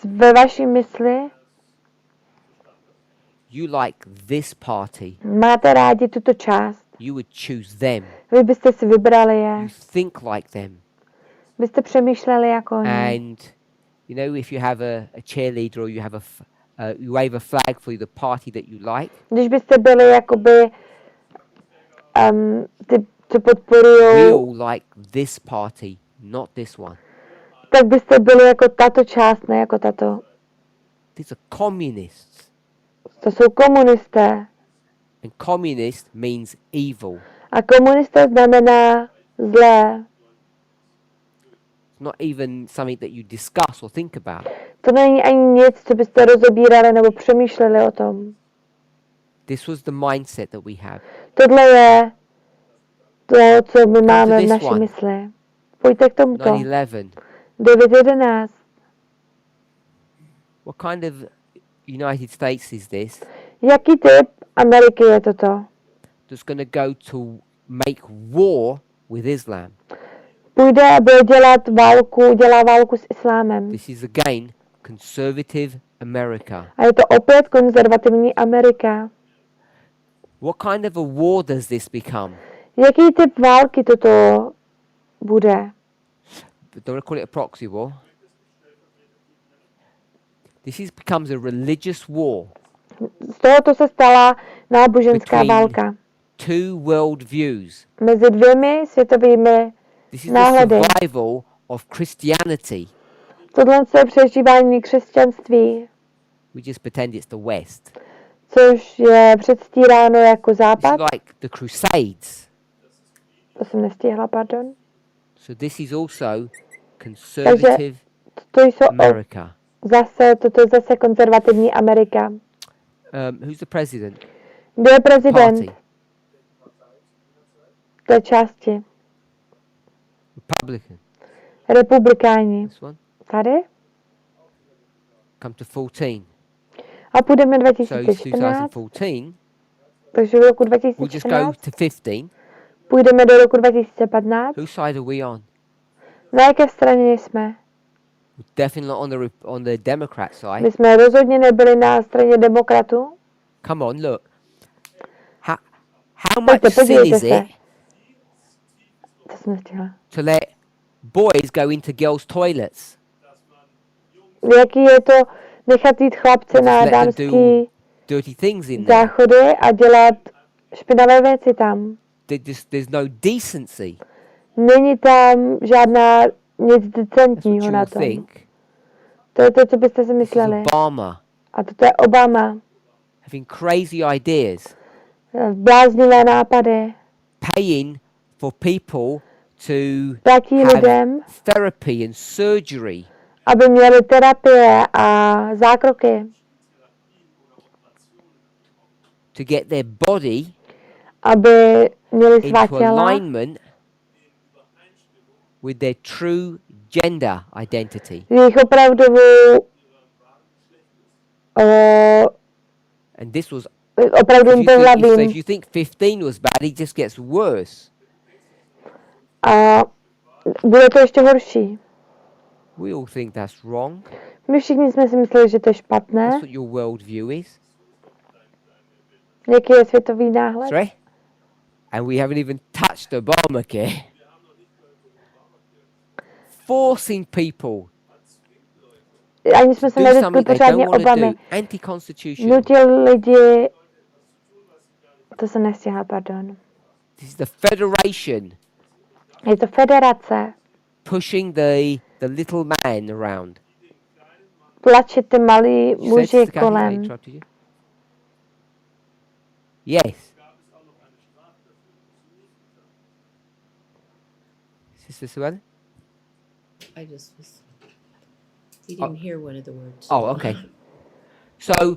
ve vaší mysli you like this party. máte rádi tuto část. You would choose them. Vy byste si vybrali je. You think like them. Byste přemýšleli jako oni. And you know, if you have a cheerleader or you have you wave a flag for the party that you like, Když byste byli jakoby ty, co we podporují, all like this party, not this one. tak byste byli jako tato část, ne jako tato. These are communists. To jsou komunisté. And communist means evil. A komunisté znamená zlé. It's not even something that you discuss or think about. To není ani nic, co byste rozebírali nebo přemýšleli o tom. This was the mindset that we have. Tohle je to, co my máme v this naší one. mysli. Pojďte k tomuto. 9/11. 9/11. What kind of United States is this? Jaký typ Ameriky je toto? That's going to go to make war with Islam. Půjde a bude dělá válku s islámem. This is again conservative America. A je to opět konzervativní Amerika. What kind of a war does this become? Jaký typ války toto bude? Don't call it a proxy war. Becomes a religious war. Z tohoto se stala náboženská Between válka. Two world views. Mezi dvěmi světovými This is náhledy. the survival of Christianity. Tohle je přežívání křesťanství, We just pretend it's the West. což je předstíráno jako This západ. is like the Crusades. To jsem nestihla, pardon. So this is also conservative To jsou America. toto je zase konzervativní Amerika. Who's the president? Kdo je prezident Party. té části? Republican. Republikáni. This one. Tady? Come to 14. A půjdeme So 2014, 2014. takže do roku We'll just go 2014. to 15. Půjdeme do roku 2015. Whose side are we on? Na jaké straně jsme? We're definitely not on the Democrat side. My jsme rozhodně nebyli na straně demokratů. Come on, look. How Pojďte, much sin podívejte is se. it To jsem nestihla. to let boys go into girls' toilets? Jaký je to nechat jít chlapce And na just let them dámský dirty things in there. záchody a dělat špinavé věci tam. There's no decency. Není tam žádná nic That's what decentního you na all tom. think. To je to, co byste si This is mysleli. Obama A toto je Obama. having crazy ideas, Bláznivé nápady. paying for people to Platí have lidem, therapy and surgery aby měli terapie a zákroky. to get their body Aby měli svá into těla alignment with their true gender identity. jejich opravdovou And this was, opravdovým if pohlavím. you think 15 was bad, it just gets worse. A bude to ještě horší. We all think that's wrong. My všichni jsme si mysleli, že to je špatné. That's what your world view is. Jaký je světový náhled? Sorry? And we haven't even touched Obamacare. Forcing people Ani jsme se to do nedotkli something they don't pořádně want to Obamy. do. Anti-constitutional. Nutil lidi, to se nestihla, pardon. This is the federation Je to federace. pushing the little man around. plačete malí You said, muži Sister Kathy, I kolem. interrupted you. Yes. Sister Suella? I just was. He didn't hear one of the words. Oh, okay. So,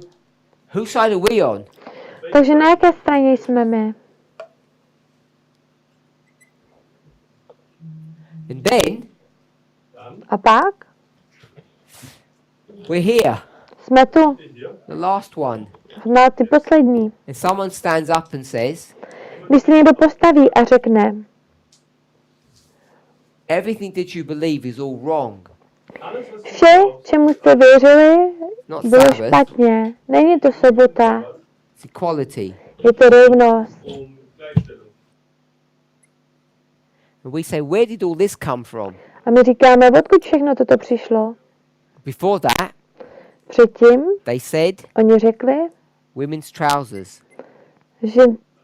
whose side are we on? Takže na jaké straně jsme my? And then, A pak? we're here, Jsme tu. the last one. Na ty poslední. And someone stands up and says, Když se někdo postaví a řekne, everything that you believe is all wrong. vše, čemu jste věřili, Not bylo Sabbath, špatně. Není to sobota, it's equality. je to rovnost. And we say, where did all this come from? A my říkáme, odkud všechno toto přišlo? Before that, Předtím they said, oni řekli, women's trousers. že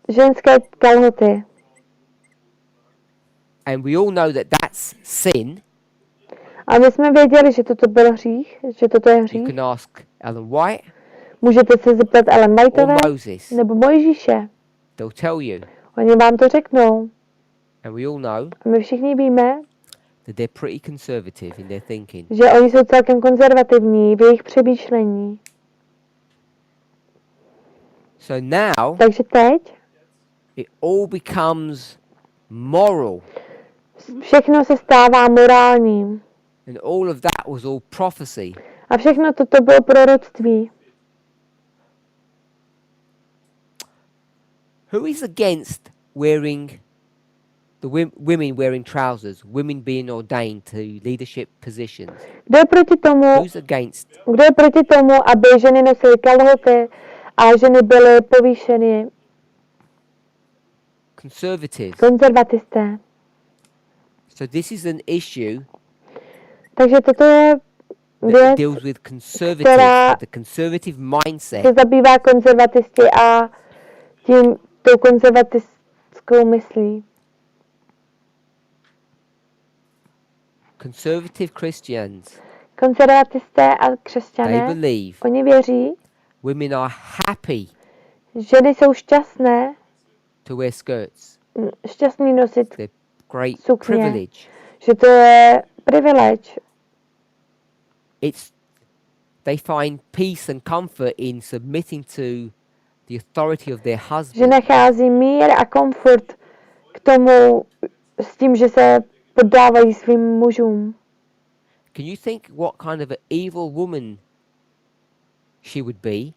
ženské kalhoty. And we all know that that's sin. A my jsme věděli, že toto byl hřích, že toto je You hřích. can ask Ellen White Můžete se zeptat Ellen or Whiteové Moses. nebo Mojžíše. They'll tell you. Oni vám to řeknou. And we all know A my všichni víme, that they're pretty conservative in their thinking. že oni jsou celkem konzervativní v jejich přemýšlení. So now, Takže teď it all becomes moral. všechno se stává morálním. And all of that was all prophecy. A všechno toto bylo proroctví. Who is against wearing the women wearing trousers, women being ordained to leadership positions? Kdo je proti tomu, Who's against? kdo je proti tomu, aby ženy nosily kalhoty a ženy byly povýšeny? Conservatives. Konzervatisté. So this is an issue Takže toto je that věc, deals with conservative, která the conservative mindset. se zabývá konzervatisti a tím tou konzervatistickou myslí. Conservative Christians, Konzervatisté a they křesťané, believe oni věří, women are happy ženy jsou šťastné, to wear skirts. šťastný nosit, They're great Sukně. privilege. že to je privilež. They find peace and comfort in submitting to the authority of their Že husband. nachází mír a komfort k tomu s tím, že se poddávají svým mužům. Can you think what kind of an evil woman she would be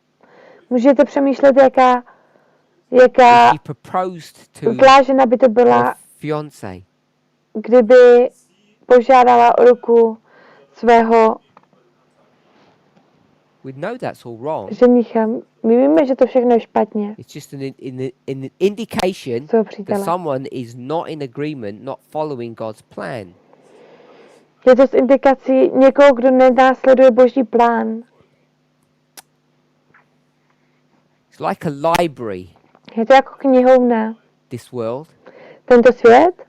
Můžete přemýšlet, jaká if she proposed to zlá žena by to her byla, fiance? kdyby požádala o ruku svého We know that's all wrong. ženicha. My víme, že to všechno je špatně. It's just an indication Svého that přítele. someone is not in agreement, not following God's plan. Je to s indikací někoho, kdo nenásleduje Boží plán. It's like a library, Je to jako knihovna. this world, Tento svět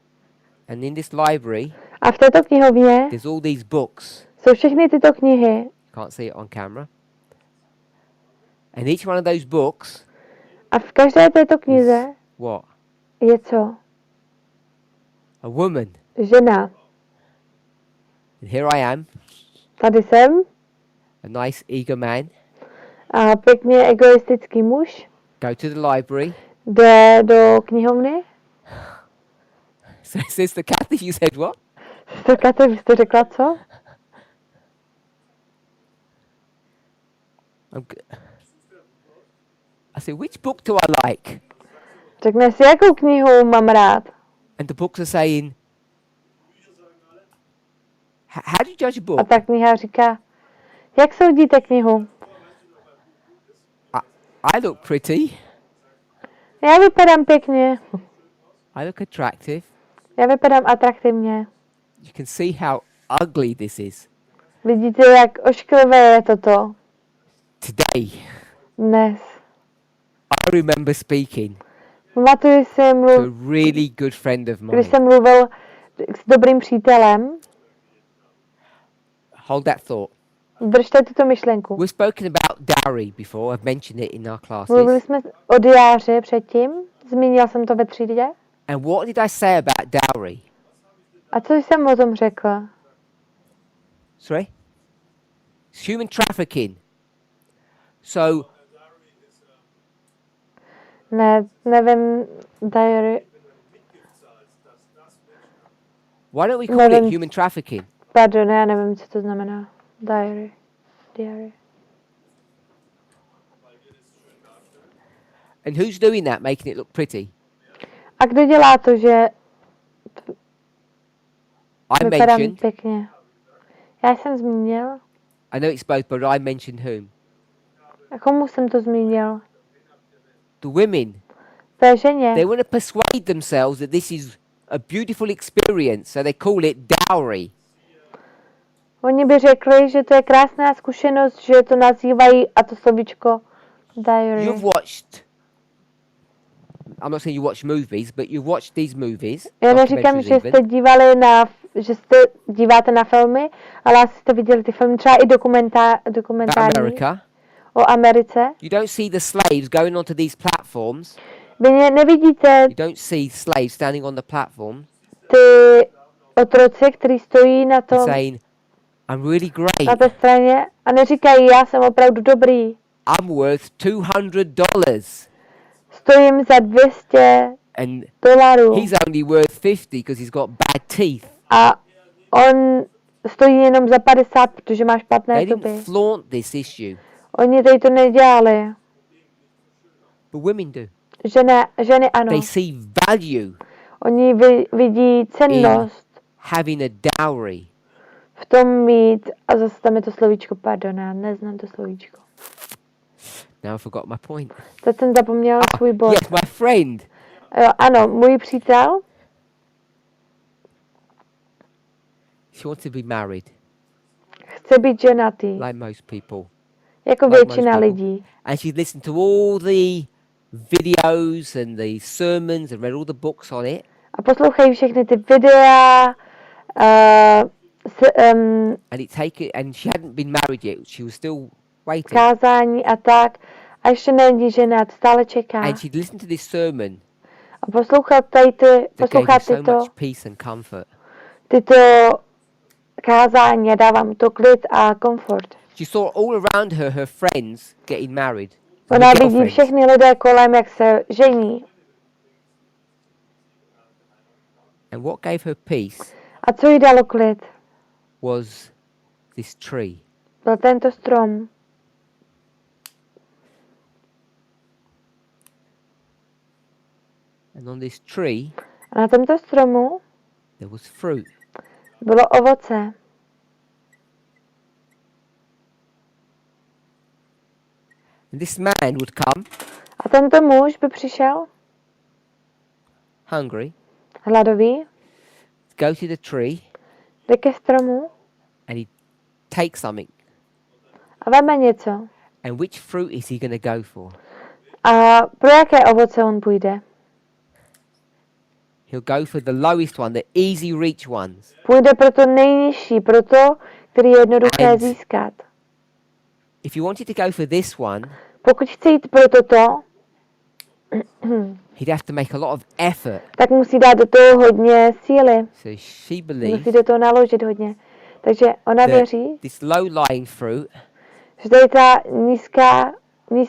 and in this library, a v této knihovně there's all these books. jsou všechny tyto knihy. Can't see it on camera. And each one of those books A v každé této knize what? je co? A woman. Žena. And here I am, Tady jsem a nice eager man. a pěkně egoistický muž Go to the library. jde do knihovny. So Sister Kathy, you said what? Kate, vy jste řekla co? I said, which book do I like? Řekne si, jakou knihu mám rád. And the books are saying, how do you judge a A book? ta kniha říká, jak soudíte knihu? I look pretty. Já vypadám pěkně. I look attractive. Já vypadám atraktivně. You can see how ugly this is. Vidíte, jak ošklivé je toto Today, dnes. I remember speaking Pamatuji si, to a really good friend of mine. když jsem mluvil s dobrým přítelem. Hold that thought. Držte tuto myšlenku. We've spoken about dowry before. I've mentioned it in our Mluvili classes. jsme o diáři předtím, zmínil jsem to ve třídě. And what did I say about dowry? A co jsem o tom řekl? Sorry? It's human trafficking. So Ne, nevím, diary, why don't we call Nevím. it human trafficking? pardon, já nevím, co to znamená. Diary. And who's doing that, making it look pretty? A kdo dělá to, že I vypadá mentioned, pěkně? Já jsem zmínil. I know it's both, but I mentioned whom? A komu jsem to zmínil? The women. Té ženě. They want to persuade themselves that this is a beautiful experience, so they call it dowry. Oni by řekli, že to je krásná zkušenost, že to nazývají, a to slovíčko diary. You've watched, I'm not saying you watch movies, but you've watched these movies. Já neříkám, documentaries že even. jste dívali že jste díváte na filmy, ale asi jste viděli ty filmy, třeba i About dokumentární America. o Americe. You don't see the slaves going onto these platforms. Vy nevidíte You don't see slaves standing on the platform ty otroci, kteří stojí na and tom, saying, I'm really na great. té straně a neříkají, já jsem opravdu dobrý. I'm worth $200. Stojím za $200 And dolarů he's only worth 50 because he's got bad teeth. a on stojí jenom za 50, protože má špatné They zuby. didn't flaunt this issue, Oni tady to nedělali. but women do. Ženy ano. They see value Oni vidí cennost having a dowry. v tom mít, a zase tam je to slovíčko, pardon, já neznám to slovíčko. Now I forgot my point. Teď jsem zapomněla svůj bod. Yes, my friend. Jo, ano, můj přítel, She wants to be married, chce být ženatý, like most people. jako like most většina people. lidí. And she's listened to all the videos and the sermons and read all the books on it. A poslouchají všechny ty videa, And she hadn't been married yet. She was still waiting. kázání a tak. A ještě není ženat, stále čeká. And she'd listened to this sermon A poslouchat that gave her so tyto, much peace and comfort. tyto kázání a dává mu to klid a komfort. She saw all around her friends getting married. Ona her vidí girlfriends. všechny lidé kolem, jak se žení. And what gave her peace A co jí dalo klid? was this tree. Byl tento strom. And on this tree, A na tomto stromu there was fruit. bylo ovoce. And this man would come A tento muž by přišel hungry, hladový, go to the tree, jde ke stromu and he'd take something. a veme něco. And which fruit is he going to go for? A pro jaké ovoce on půjde? He'll go for the lowest one, the easy reach ones. Půjde pro to nejnižší, pro to, který je jednoduché And- získat. If you wanted to go for this one, Pokud chce jít pro toto, he'd have to make a lot of effort. tak musí dát do toho hodně síly. So she believes Musí do toho naložit hodně. Takže ona that věří, this low-lying fruit, že tady ta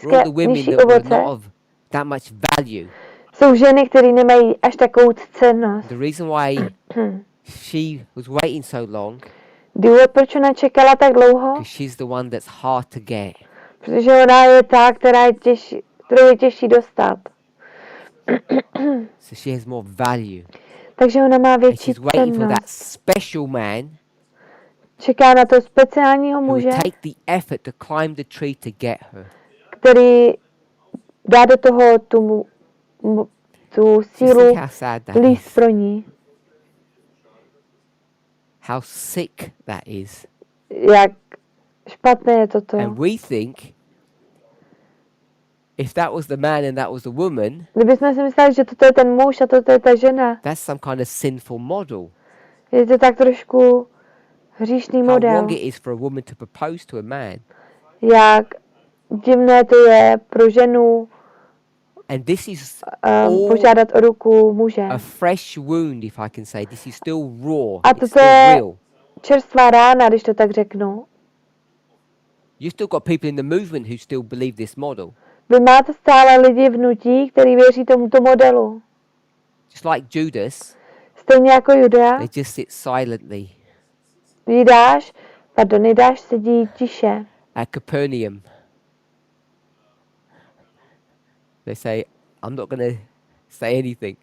for all the women nižší that were ovoce not of that much value, jsou ženy, které nemají až takovou cennost. the reason why she was waiting so long, Důvod, proč ona čekala tak dlouho, because she's the one that's hard to get. protože ona je ta, kterou je těžší dostat. So she has more value. Takže ona má And větší she's waiting for that cennost. special man Čeká na to speciálního who muže, would take the effort to climb the tree to get her. který dá do toho tu Do you sílu see how sad that líst is? pro ní. How sick that is. Jak špatné je toto. And we think if that was the man and that was the woman, Kdybychom si mysleli, že toto je ten muž a toto je ta žena, that's some kind of sinful model. je to tak trošku hříšný how model. wrong it is for a woman to propose to a man. Jak divné to je pro ženu And this is all požádat o ruku muže. a fresh wound, if I can say. This is still raw. A It's toto still je real. čerstvá rána, když to tak řeknu. You've still got people in the movement who still believe this model. Vy máte stále lidi v hnutí, kteří věří tomuto modelu. Just like Judas, Stejně jako Juda, they just sit silently Jidáš sedí tiše. at Capernaum. They say, I'm not going to say anything.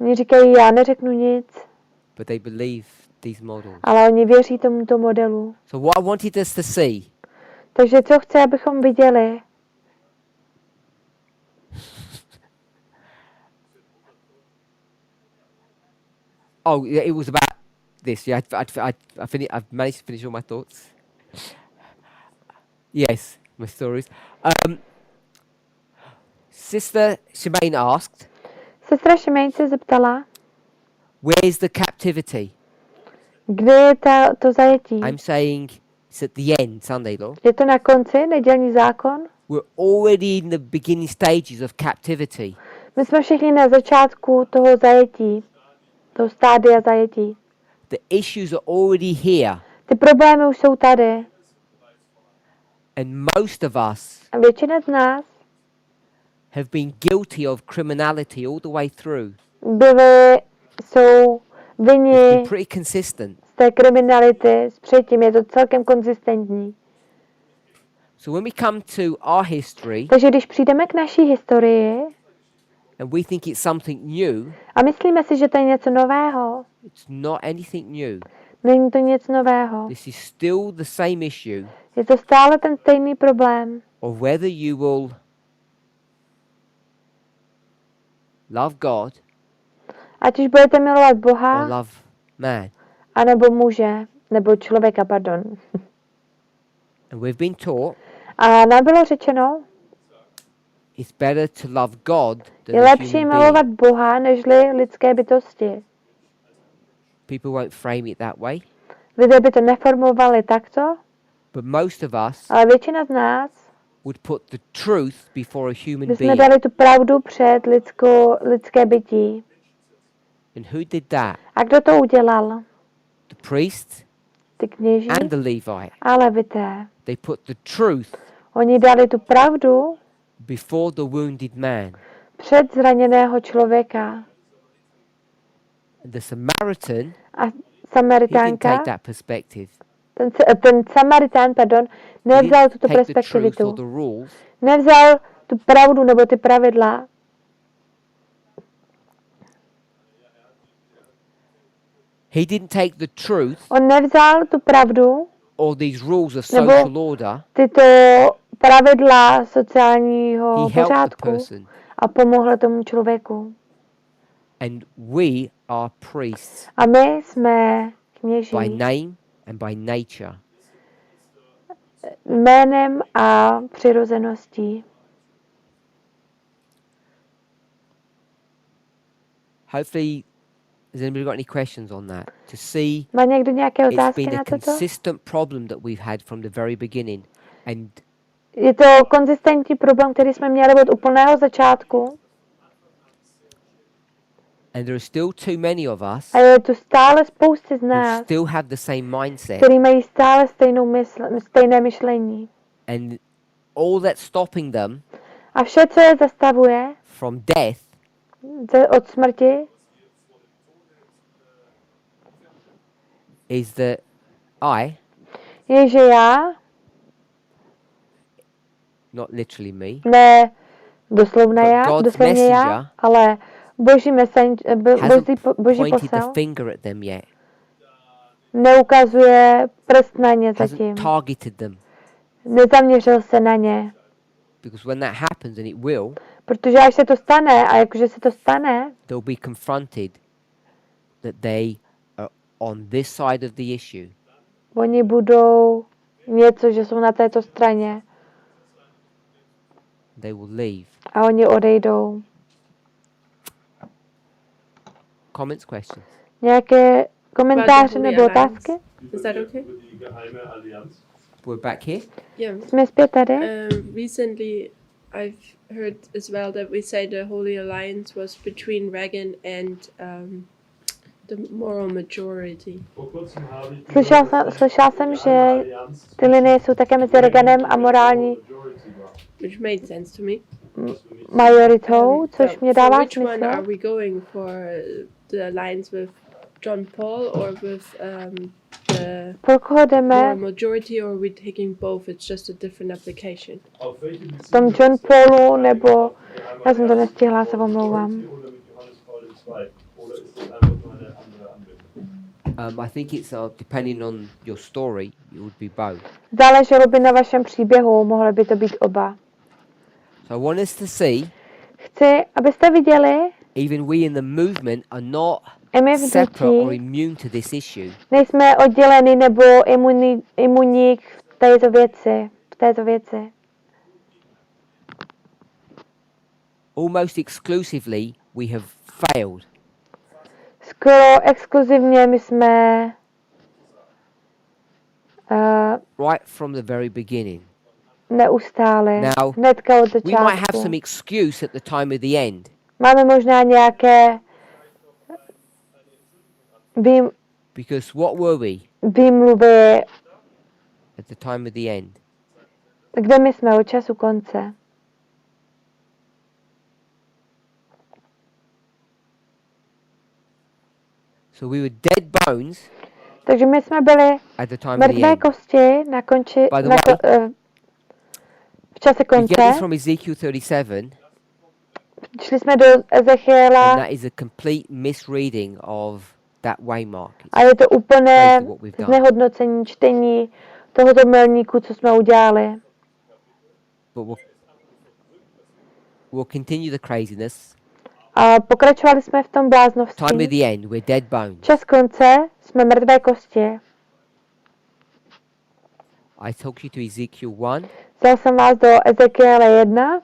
Oni říkají, já neřeknu nic, But they believe these models. ale oni věří tomuto modelu. So what I wanted us to see Takže co chce, abychom viděli? Oh, yeah, it was about this. Yeah, I've managed to finish all my thoughts. Yes, my stories. Sister Shemaine asked, Sestra Šimeň se zeptala, where's the captivity? kde je to zajetí? I'm saying it's at the end, Sunday law. Je to na konci, nedělní zákon? We're already in the beginning stages of captivity. My jsme všichni na začátku toho zajetí, toho stádia zajetí. The issues are already here. Ty problémy už jsou tady. And most of us A většina z nás have been guilty of criminality all the way through. jsou It's been vinni pretty consistent. z té kriminality s předtím. Je to celkem konzistentní. So when we come to our history Takže když přijdeme k naší historii and we think it's something new, a myslíme si, že to je něco nového, it's not anything new. není to nic nového. This is still the same issue Je to stále ten stejný problém. of whether you will love God Ať už budete milovat or Boha, love man. anebo muže, nebo člověka, pardon. And we've been taught A nám bylo řečeno, it's better to love God than je a lepší human milovat being. Boha, nežli lidské bytosti. People won't frame it that way, Lidé by to neformovali takto, but most of us ale většina z nás would put the truth before a human by jsme being. dali tu pravdu před lidské bytí. And who did that? A kdo to udělal? The priests Ty kněží and the Levite. a levité. They put the truth Oni dali tu pravdu before the wounded man. před zraněného člověka. And the Samaritan, A he didn't Samaritánka, take that perspective. ten Samaritán, He nevzal didn't tuto take the truth or perspektivitu. the rules. Nevzal tu pravdu nebo ty pravidla. He didn't take the truth On nevzal tu pravdu, or these rules of Nebo- social order. tyto pravidla sociálního He helped the pořádku person. a pomohl tomu člověku. And we are priests A my jsme kněží by name and by nature. jménem a přirozeností. Hopefully, has anybody got any questions on that? To see Má někdo nějaké it's otázky been a na toto? consistent problem that we've had from the very beginning. And Je to konzistentní problém, který jsme měli od úplného začátku. there are still too many of us A je tu stále spousty z who nás, still have the same mindset. kteří mají stále stejné myšlení. And all that's stopping them A vše, co je zastavuje from death od smrti, is that I, je, že já, not literally me, ne doslovně But já, God's doslovně já, messenger ale boží hasn't boží pointed the posel finger at them yet, neukazuje prst na ně hasn't zatím. targeted them. Nezaměřil se na ně. Because when that happens, and it will, Protože až se to stane, a jakože se to stane, they'll be confronted that they are on this side of the issue. oni budou něco, že jsou na této straně They will leave. a oni odejdou. Comments, questions? Nějaké komentáře nebo otázky? Is that okay? Über die geheime Allianz. We're back here. Yeah. Jsme zpět tady. Recently, I've heard as well that we say the Holy Alliance was between Reagan and the moral majority. Vor kurzem habe ich Slyšela jsem, že ty linie jsou také mezi Reaganem a morální Which made sense to me. majoritou, což mě For dává which one are smysl. we going for? The alliance with John Paul or with the Pro koho moral jdeme? majority, or are we taking both? It's just a different application. auf welche V tom Beziehung John Paulu, nebo já jsem to nestihla, se omlouvám. oder mit Johannes Paul II. Oder ist das einfach nur eine andere Anwendung? I think it's depending on your story, it would be both. Záleželo by na vašem příběhu, mohly by to být oba. So I want us to see, Chci, abyste viděli, even we in the movement are not i my v separate or hnutí immune to this issue. nejsme odděleni nebo imunní v této věci. Almost exclusively, we have failed. Skoro exkluzivně my jsme Right from the very beginning. neustáli. Now, Hnedka od We might have začátku. some excuse at the time of the end, Máme možná nějaké because what were we výmluvy, at the time of the end? kde my jsme od času konce. So we were dead bones Takže my jsme byli at the time of the mrtvé end. kosti na konči, By the na way, v čase We get konce. this from Ezekiel 37, Šli jsme do and Ezechiela that is a complete misreading of that waymark. a je to úplné crazy what we've done. znehodnocení čtení tohoto milníku, co jsme udělali. But we'll continue the craziness. A pokračovali jsme v tom Time of bláznovství. the end, we're dead bones. Čas konce, jsme mrtvé kosti. I took you to Ezekiel 1. Vzal jsem vás do Ezekiela 1.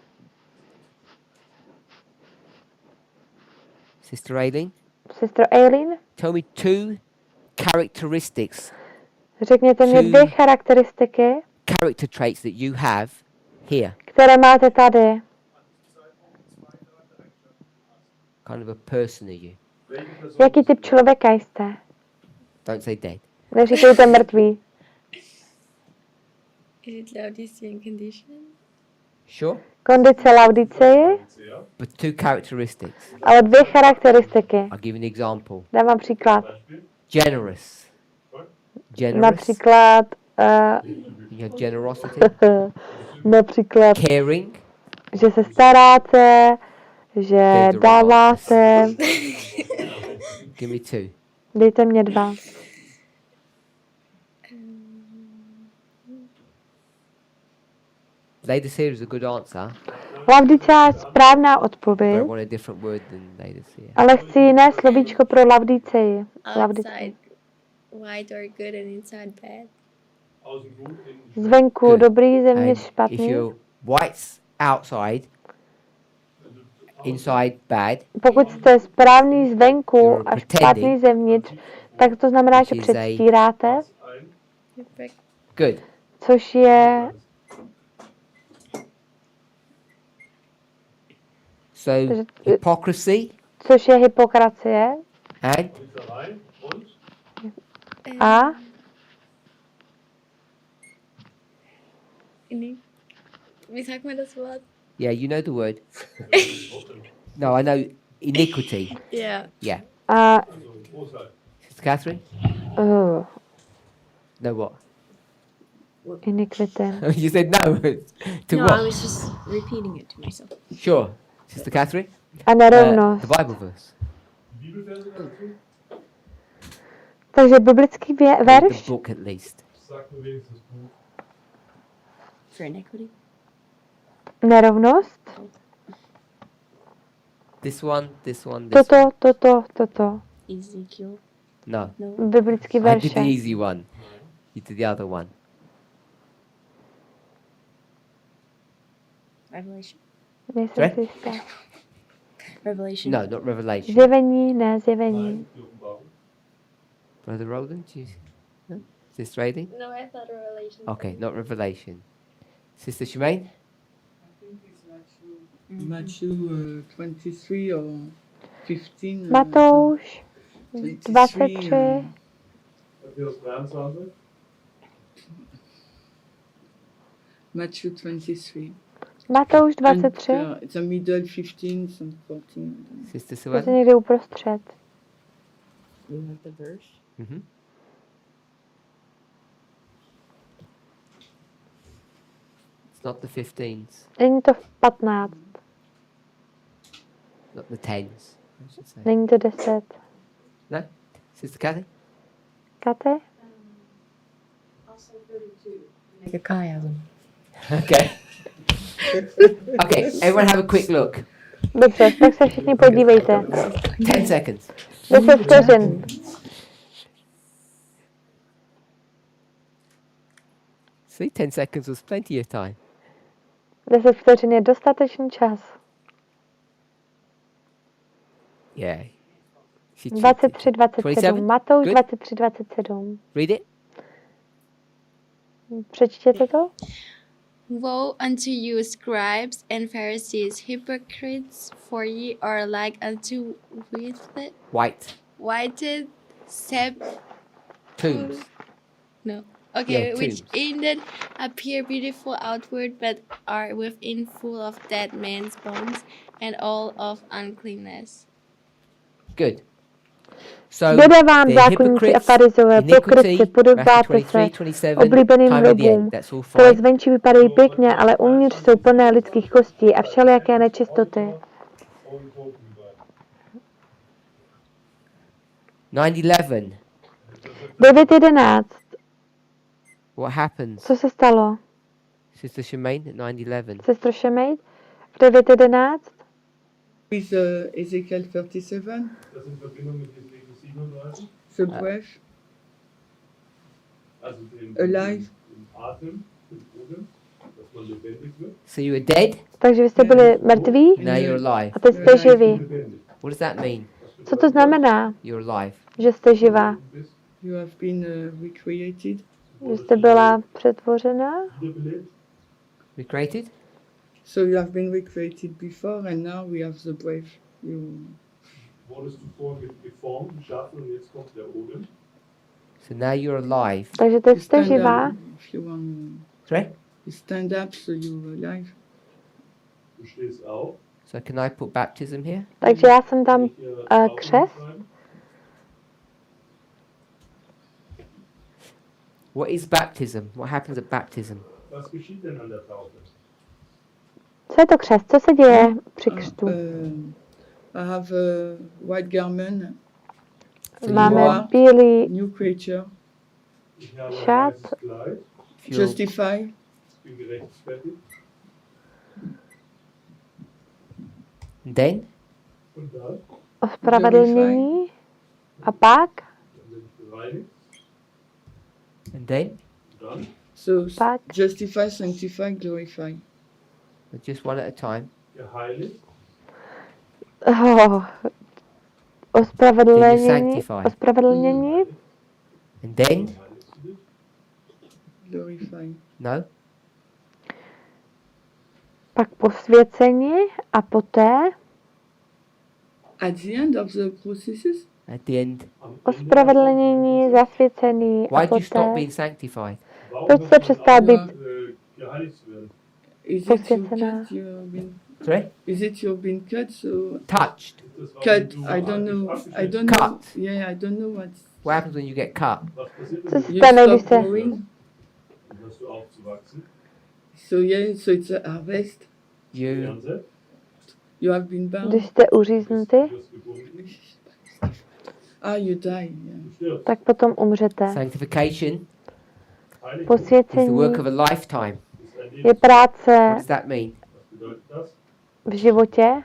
Sister Aileen, Sestro Eileen, tell me two characteristics, řekněte mě Two. 2 charakteristiky, character traits that you have here. které máte tady. Kind of a person are you. Jaký typ člověka jste? Don't say dead. Neříkejte mrtvý. Is it Laodicean condition? Sure? Kondice Laodicei, But two characteristics. ale 2 charakteristiky. I'll give an example. Dám vám příklad. Generous. Generous. Například, You have generosity. například, Caring. že se staráte, že There's the dáváte. Give me two. Dejte mě 2. Laodicea is a good answer, Laodicea je správná but I odpověď, want a different word than Laodicea. ale chci jiné slovíčko pro Laodicei. Outside white or good and inside bad. Außen gut, innen Zvenku Good. dobrý, And zevnitř if špatný. you're white's outside, inside bad, Pokud jste správný zvenku You're a pretending. špatný zevnitř, tak to znamená, že Which is a- předstíráte, ein. Perfect. good. což je So hypocrisy hypokracie and Heuchelei und a Wie sagt man das Wort? yeah, you know the word. No, I know iniquity. Yeah. Yeah. a Bosheit. Sister Catherine? uh, No what? iniquity. You said no. To No, what? I was just repeating it to myself. Sure. Sister Catherine? A nerovnost. The Bible verse. Bibelverse dazu? Takže biblický The verš, book at least. Sag mir wenigstens Buch. For iniquity? nerovnost, This one, this one, this one. toto. Ezekiel? No. No. Biblický I did verše. the easy one. You did the other one. Revelation? Nejsem Sorry? si jistá. Revelation? No, not Revelation. Zjevení, ne zjevení. Die Offenbarung. Brother Roland, no? Is this reading? No, I thought Revelation. Okay, not Revelation. Sister Shemaine? I think it's Matthew 23 or 15. Matouš 23, 23, Matthäus 23. Matthew 23. Matouš And, 23, the middle 15 and 14. Sister je to Susan? někde uprostřed. You have the verse? Mm-hmm. It's not the 15s, Není to 15, not the 10s, I should say. není to 10. No? Sister Kathy? Katy? Like a chiasm. Okay. Okay, everyone have a quick look. Dobře, tak se všichni podívejte. 10 seconds. 10 vteřin. See, 10 seconds was plenty of time. 10 vteřin je dostatečný čas. Yeah. She cheated. 23, 27. 27? Matouš Good. 23, 27. Read it. Přečtěte to. Woe unto you, scribes and Pharisees, hypocrites, for ye are like unto whited Tombs. no. Okay, Yeah, which tombs. indeed appear beautiful outward, but are within full of dead men's bones and all of uncleanness. Good. So, Běda vám, the zákonníci a hypocrites, farizové, pokrytci, iniquity, podobáte Matthew se 23, 27, oblíbeným time at the hrobům, end. That's all které fine. zvenčí vypadají pěkně, ale uvnitř jsou plné lidských kostí a všelijaké nečistoty. 9-11. 9.11. What happens? Co se stalo? Sister Shemaine at 9-11. Sestro Šemejt? V 9.11? With Ezekiel 37, Das in Verbindung mit Ezekiel 37. the breath, Also den Alive. den Atem, den Odem, dass man lebendig wird. So you were dead, Takže vy jste byli mrtví now you're alive. a teď jste živí. Lebendig. What does that mean? Co to znamená, You're alive. že jste živá? you have been recreated. Že jste byla přetvořena? Wiederbelebt. Recreated? So you have been recreated before, and now we have the breath. You Wurdest du vorher geformt, geschaffen und jetzt kommt der Odem. So now you're alive. Takže teď jste stand živá. up if you want. Sorry? You stand up, so you're alive. Du stehst auf. So can I put baptism here? Takže já jsem tam Ich hier Taufe křest. schreiben. What is baptism? What happens at baptism? Was geschieht denn an der Taufe? Co je to křest? Co se děje při křtu? I have a white garment, So Máme you are, bílý new creature, Ich habe ein Schat. weißes Kleid, if you're, justified, bin gerechtfertigt. then Und dann ospravedlnění a pak, bin ich bereinigt. and then Und dann so Back. justify, sanctify, glorify. just one at a time. geheiligt. Ospravedlnění, sanctified. ospravedlnění, And then Heiligst du dich? Glorify. no. pak posvěcení a poté At the end of the processes, At the end. Am Ende ospravedlnění, zasvěcení a Why do you stop poté being sanctified? Warum Proč muss jste man přestal být geheiligt werden? is it your posvěcená? cut you've been? Sorry? Is it you've been cut? So Touched. Ist das, warum cut. du I don't know. I abgeschnitten don't know. Cut. Yeah, I don't know what. What happens when you get cut? Was passiert, Co wenn se You stane, když stop se growing. dann hörst du auf zu wachsen? So yeah, so it's a harvest. You Ernte, You have been bound. když jste uříznuty, du wirst gebunden, You die. Yeah. du stirbst. tak potom umřete. sanctification is Heiligung the Posvěcení work of a lifetime. ist ein je Leben. práce What does that mean? Was bedeutet das? v životě,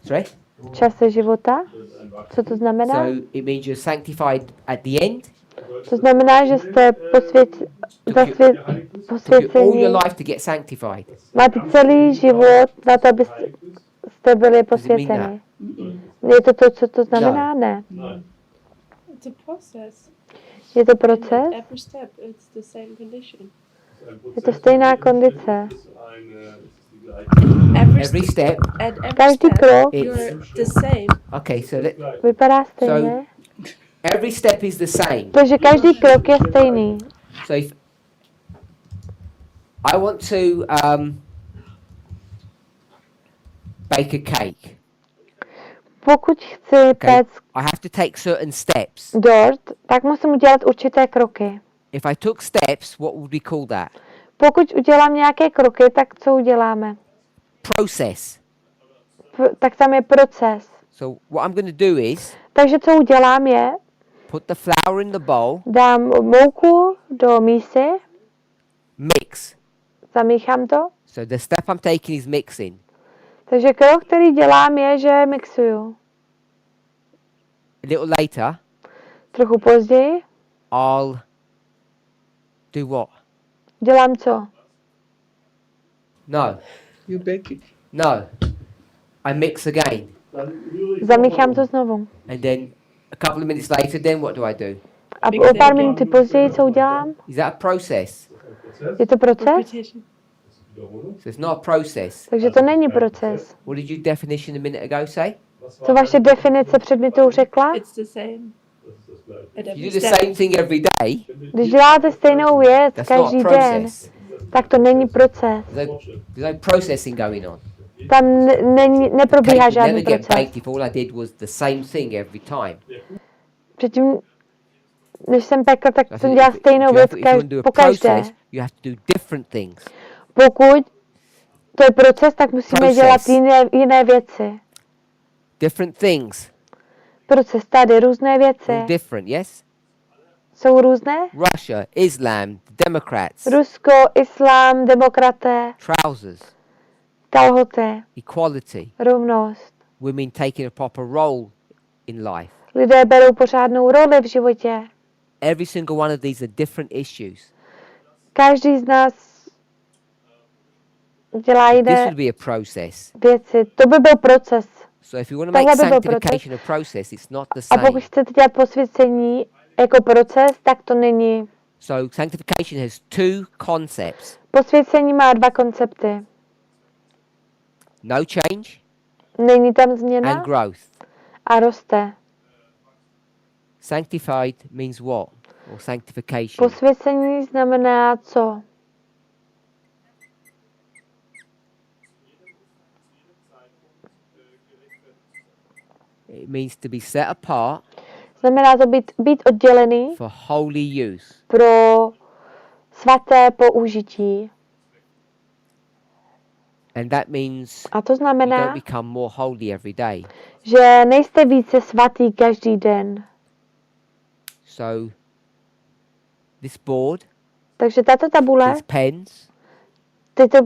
Sorry? v čase života. Das ist ein Co Wachstum. to znamená? So it means you're sanctified at the end. Bedeutet To das, znamená, že jste geheiligt bist? Took you all your posvěcení. life to get sanctified. Máte celý život na to, abyste Geheiligt bist? byli Does it mean posvěceni. Bedeutet das? Je to to, co to znamená? Ne. Nein. It's a process. Je to proces? Every step, it's the same condition. Je to stejná kondice. Every step. At every Každý step, krok you're the same. Okay, so vypadá stejně. every step is the same. Takže každý krok je stejný. So if I want to bake a cake, Pokud chci okay, péct I have to take certain steps. dort, tak musím udělat určité kroky. If I took steps, what would we call that? Pokud udělám nějaké kroky, tak co uděláme? Process. Tak tam je proces. So what I'm going to do is Takže co udělám je, put the flour in the bowl, dám mouku do mísy, mix. zamíchám to. So the step I'm taking is mixing. Takže krok, který dělám, je, že mixuju. A little later, Trochu později I'll do what? dělám co? No, You bake it. no. I mix again. Zamíchám to znovu. And then a couple of minutes later, then what do I do? A o pár minuty později co udělám? Is that a process? Je to proces? Repetition. So it's not a process. Takže to není proces. What did your definition a minute ago say? Co vaše definice předmětu řekla? It's the same. At You every do the step. same thing every day. Když děláte stejnou věc That's not každý a den, process. tak to není proces. There's no processing going on. Tam neprobíhá Cake would žádný never get proces. baked if all I did was the same thing every time. Předtím, než jsem pekla, tak I jsem think dělala if stejnou you věc have- if you want to do a po každé. process, you have to do different things. Pokud to je proces, tak musíme Process. dělat jiné věci. Different things. Proces tady, různé věci. All different, yes? Jsou různé? Russia, Islam, the Democrats, Rusko, islám, demokraté, trousers, kalhoty, equality, rovnost. women taking a proper role in life. Lidé berou pořádnou roli v životě. Every single one of these are different issues. Každý z nás dělá This jiné would be a process. věci. To by byl proces. So if you want to make Tohle by byl sanctification a process, it's not the A same. pokud chcete dělat posvěcení jako proces, tak to není. So sanctification has two concepts. Posvěcení má dva koncepty. No change Není tam and změna growth. a roste. Sanctified means what? Or sanctification. Posvěcení znamená co? It means to be set apart Znamená to být oddělený for holy use. pro svaté použití. And that means A to you don't znamená, become more holy every day. že nejste více svatý každý den. So this board, Takže tato tabule, these pens, tyto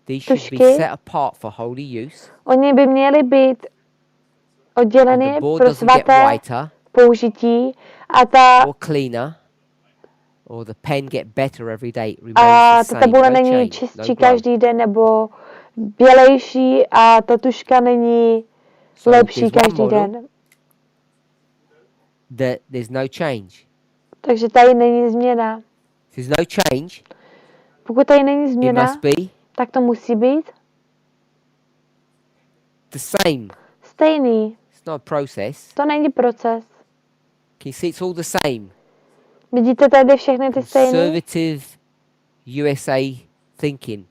these should be tušky, set apart for holy use. oni by měli být And odděleny the board pro doesn't get svaté whiter použití a ta, or cleaner, or the pen get better every day. It a remains the ta same. tabule No není change, čistší no growth. každý den nebo bělejší a ta tuška není So lepší there's one každý model den. that there's no change. Takže tady není změna. If there's no change, Pokud tady není it změna, must be tak to musí být the same. stejný. It's not a process. To není proces. Can you see it's all the same? Vidíte tady všechny ty stejné? Conservative USA thinking.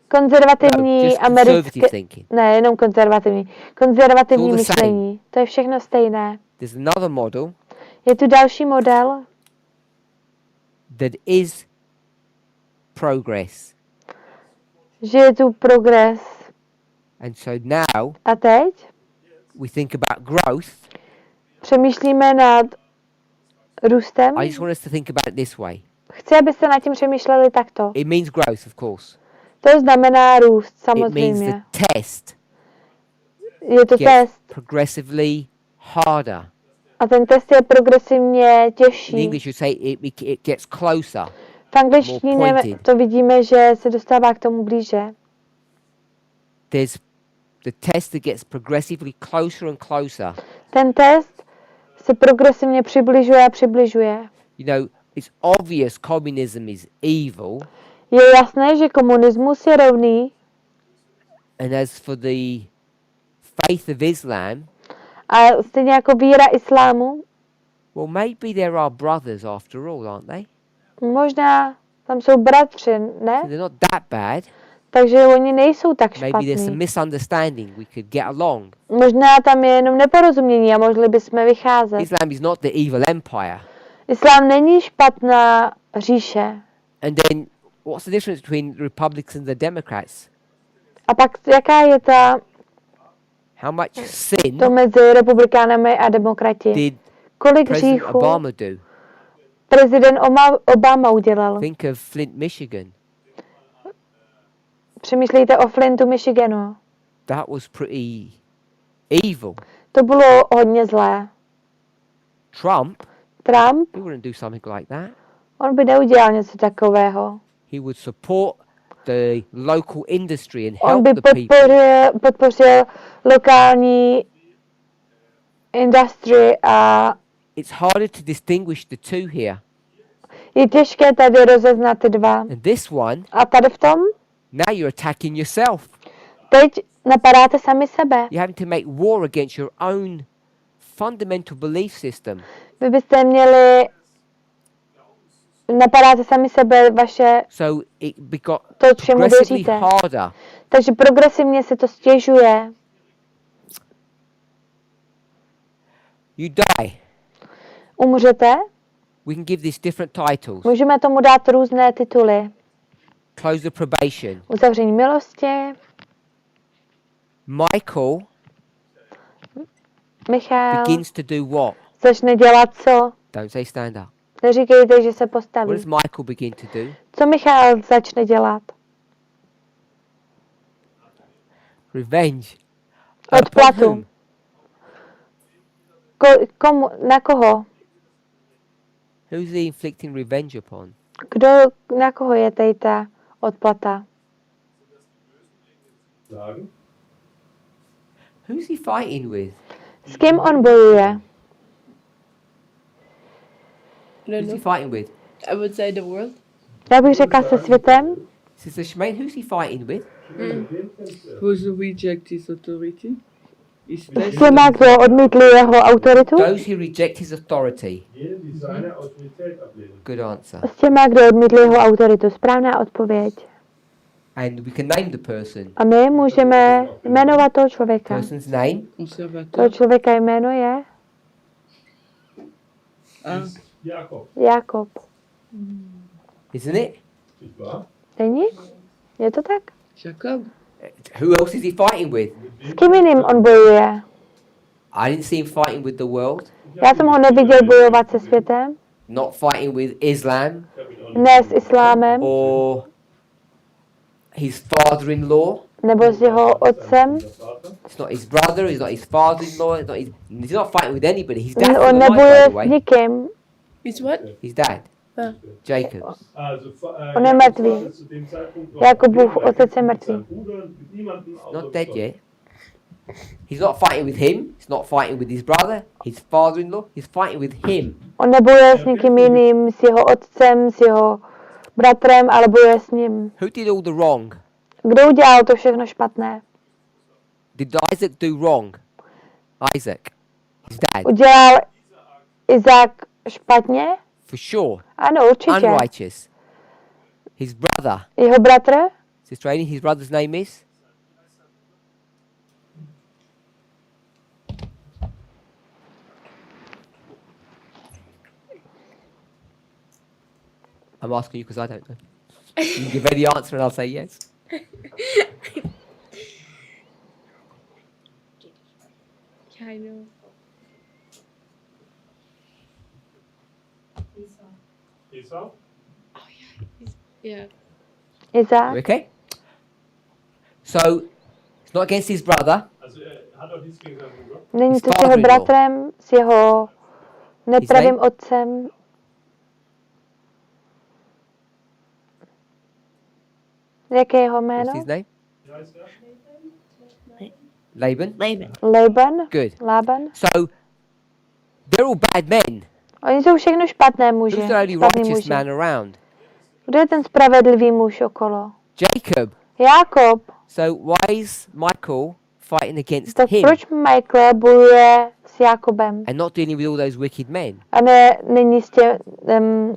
Konzervativní No, just americké... conservative thinking. Ne, jenom konzervativní. Konzervativní It's all the myšlení. To je všechno stejné. There's another model Je tu další model, that is progress. že je tu progres. And so now A teď we think about growth. přemýšlíme nad růstem. I just want us to think about it this way. Chci, abyste nad tím přemýšleli takto. It means growth, of course. To znamená růst, It means samozřejmě. the test Je to gets test. progressively harder. A ten test je progresivně In těžší. English, you say it gets closer. V angličtině more pointed. to vidíme, že se dostává k tomu blíže. There's the test that gets progressively closer and closer. Ten test se progresivně přibližuje a přibližuje. You know, it's obvious communism is evil, Je jasné, že komunismus je rovný and as for the faith of Islam, a stejně jako víra islámu, well, maybe there are brothers after all, aren't they? možná tam jsou bratři, ne? So they're not that bad. Takže oni nejsou tak Maybe there's some špatní. misunderstanding. We could get along. Možná tam je jenom neporozumění a mohli bychom vycházet. Islam is not the evil empire. Islám není špatná říše. And then, what's the difference between the Republicans and the Democrats? A pak jaká je How much sin to mezi republikánami a demokrati? did Kolik President hříchů Obama do? prezident Obama udělal? Think of Flint, Michigan. Přemýšlejte o Flintu, Michiganu. That was pretty evil. To bylo hodně zlé. Trump, Trump, he wouldn't do something like that. on by neudělal něco takového. He would support the local industry and On help by the people. podpořil lokální industry a It's harder to distinguish the two here. je těžké tady rozeznat ty dva. And this one, A tady v tom, now you're attacking yourself. teď napadáte sami sebe. You're having to make war against your own fundamental belief system. Vy byste měli napadáte sami sebe, vaše, So it got to, čemu progressively věříte. harder. Takže progresivně se to stěžuje. You die. Umřete, We can give this different titles. můžeme tomu dát různé tituly. Close the probation. Uzavření milosti, Michael Michal begins to do what? začne dělat co? Don't say stand up. Neříkejte, že se What postaví. does Michael begin to do? Co Michal začne dělat? Revenge. Odplatu. Upon whom? Komu, na koho? Who's he inflicting revenge upon? Na koho je tady ta odplata? Sagen. Who's he fighting with? S kým on bojuje? I don't Who's he know. fighting with? I would say the world. Já bych řekla se světem. Sister Shemaine, who's he fighting with? Those who reject his authority. Is S těma, kdo odmítli jeho autoritu? Those who reject his authority. Jene, die seine Autorität ablehnen. Good answer. S těma, kdo odmítli jeho autoritu. Správná odpověď. And we can name the person. A my můžeme jmenovat toho člověka. Person's name. Toho conservateur. člověka jméno je Ist Jakob. Jakob. Isn't it? Nicht wahr? Není? Je to tak? Jacob. Who else is he fighting with? S kým jiným on bojuje? I didn't see him fighting with the world. Já jsem ho neviděl bojovat se světem. Not fighting with Islam Ne s islámem. or his father-in-law. Nebo s jeho otcem. It's not his brother. It's not his father-in-law. He's not fighting with anybody. His dad's On still alive, by nebojuje the s way. nikým. Is what? His dad, Ah. Jacob. Also, On je mrtvý. Vater zu dem Zeitpunkt noch Jakobův lebendig, otec je mit mrtvý. seinem Bruder, mit niemandem außer Not dead Gott. yet. He's not fighting with him. He's not fighting with his brother, his father-in-law. He's fighting with him. On nebojuje s nikým jiným, s jeho otcem, s jeho bratrem, ale bojuje s ním. Who did all the wrong? Kdo udělal to všechno špatné? Did Isaac do wrong? Isaac, his dad, Udělal Izák špatně? for sure. Ano, určitě. Unrighteous. His brother, Jeho bratr? Sister Amy, his brother's name is? I'm asking you because I don't know. You can give any answer and I'll say yes. Yeah, I know. Esau? Yeah. Izák? Okay? So, it's not against his brother. Also hat auch nichts gegen seinen Bruder. Není His to s jeho father-in-law. bratrem, s jeho nepravým name? otcem? Jaké je jeho jméno? What's his name? Wie heißt er? Laban. Laban. Laban? Good. Laban? So, They're all bad men. Oni jsou všechno špatné muži. Who's the only Špatný righteous muži. man around? Kdo je ten spravedlivý muž okolo? Jacob. Jákob. So why is Michael fighting against Tak him proč Michael bojuje s Jákobem? and not dealing with all those wicked men? A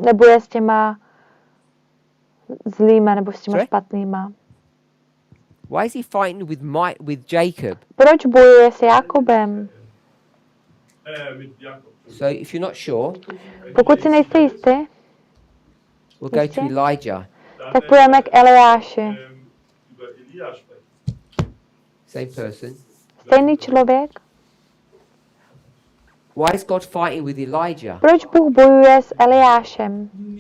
nebojuje s těma zlýma nebo s těma Sorry? špatnýma. Why is he fighting with Jacob? Proč bojuje s Jákobem? Mit Jakob. So if you're not sure, Pokud si nejste jistý, we'll go to Jistě? Elijah. tak půjdeme k Eliáši. Über Elia sprechen. Same person. Stejný člověk. Why is God fighting with Elijah? Proč Bůh bojuje s Eliášem? Du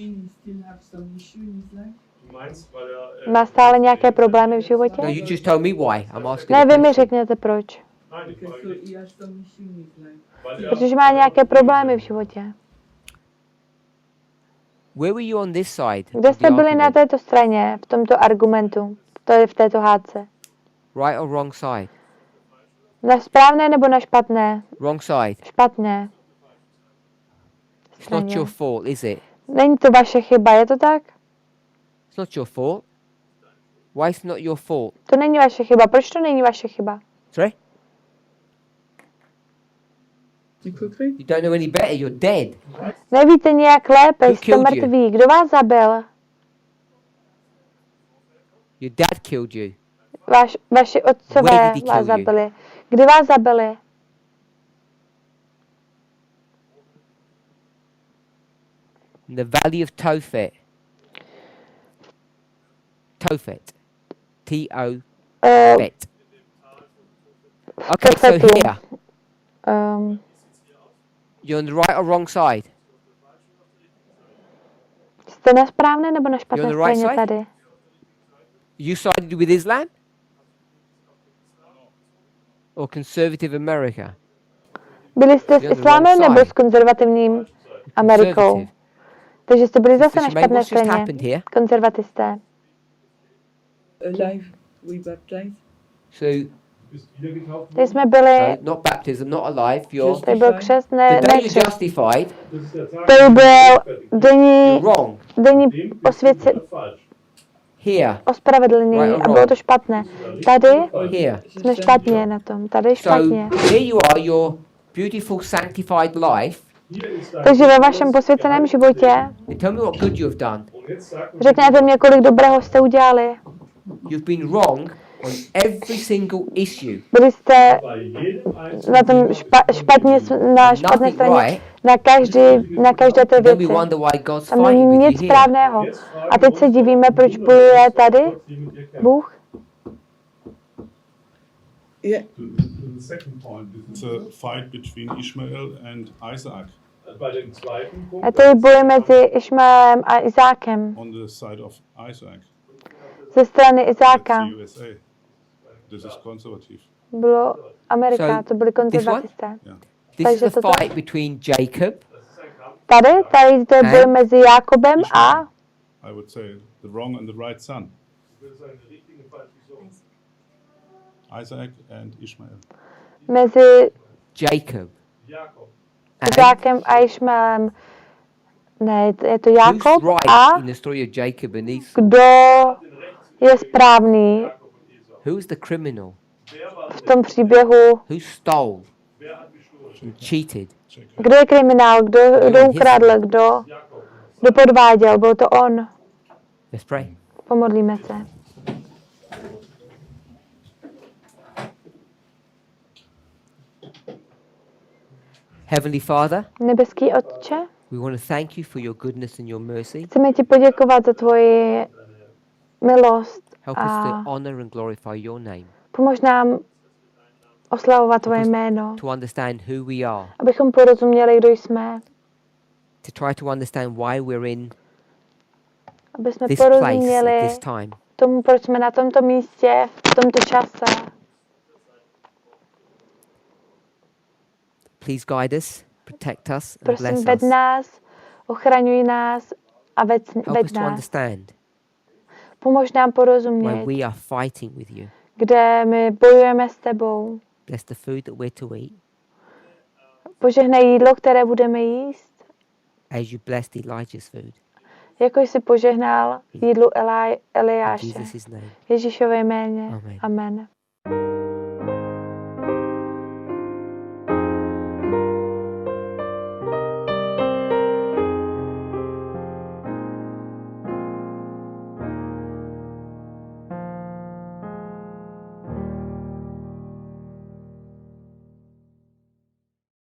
meinst, weil er Má stále nějaké problémy v životě? No, you just told me why. I'm asking. Ne, a vy mi question. řekněte proč. nein, ich frage nicht. Weil er Protože má nějaké problémy v životě. Where were you on this side? Kde of the jste byli na argument? této straně, v tomto argumentu, to je v této hádce? Right or wrong side? Na správné nebo na špatné? Wrong side. Špatné. It's not Straně. your fault, is it? Není to vaše chyba, je to tak? It's not your fault. Why is it not your fault? To není vaše chyba. Proč to není vaše chyba? Sorry? You could read. You don't know any better. You're dead. Nevíte nějak lépe, Who jste killed you? mrtví. Kdo vás zabil? Your dad killed you. Vaši Where otcové did he vás kill you? zabili. Kdy vás zabili? In the valley of Tophet. Tophet. T-O-Phet. Uh, Okay, so Tophetu. here. You're on the right or wrong side? Jste na správné nebo na špatné You're on the right straně side? tady? You sided with Islam? Or conservative America? Byli jste s You're on the islámem wrong nebo side. s konzervativním Amerikou? Conservative. Takže jste byli zase na Mr. Shemaine, špatné what's just straně. happened here? Konzervatisté. Alive, we baptize. So, bist wiedergetauft Teď worden. jsme byli, not baptism, not alive. You're tady byl křest, ne, the ne day you're křest. justified. Das ist der Tag, Tady byl denní, You're wrong. denní dem bist osvěcení, du falsch. Here, ospravedlnění Right or a bylo wrong? to špatné. Tady here. jsme špatně na tom, tady So špatně. here you are, your beautiful sanctified life. Hier ist dein Takže ve vašem posvěceném životě And tell me what good you have done. Und jetzt sag mir, řekněte mě, kolik dobrého jste udělali. You've been wrong on every single issue. Byli jste bei jedem einzelnen na tom špatně, na špatné Nothing straně, right. na každé té Then we věci. wonder why God's Tam není fighting with nic you here. správného. A teď se divíme, proč bojuje tady Bůh. Yeah, The second point is a fight between Ishmael and Isaac Bei dem zweiten Punkt, A to je boj mezi Išmaelem a Izákem. on the side of Isaac. Ze strany That's Izáka the USA. This is conservative. bylo Amerika, So, to byli konzervatisté. This is Takže a toto- fight between Jacob Tady to je boj mezi Jákobem a I would say the wrong and the right son, ich würde sagen, der richtige falsche Sohn. Isaac and Ishmael. mezi Jacob. Jakob. And Izákem a Išmaelem. Ne, je to who's Jákob right a in the story of Jacob and Esau? kdo je správný Who's the criminal? v tom příběhu, Who stole and cheated? kdo je kriminál, kdo ukradl, kdo podváděl, byl to on. Let's pray. Pomodlíme se. Heavenly Father, Nebeský Otče, we want to thank you for your goodness and your mercy. chceme ti poděkovat za tvoji milost Help us a to honor and glorify your name, pomož nám oslavovat tvoje jméno, to understand who we are, abychom porozuměli, kdo jsme, to try to understand why we're in aby jsme this place at porozuměli this time. tomu, proč jsme na tomto místě, v tomto čase. Please guide us, protect us, and Prosím, bless ved us. nás, ochraňuj nás a Help ved us to nás. understand Pomož nám why porozumět, we are fighting with you. kde my bojujeme s tebou. Bless the food that we're to eat. Požehnej jídlo, které budeme jíst, as you blessed Elijah's food. jako jsi požehnal jídlu In Eliáše. Jesus' name. Ježíšové jméně. Amen. Amen.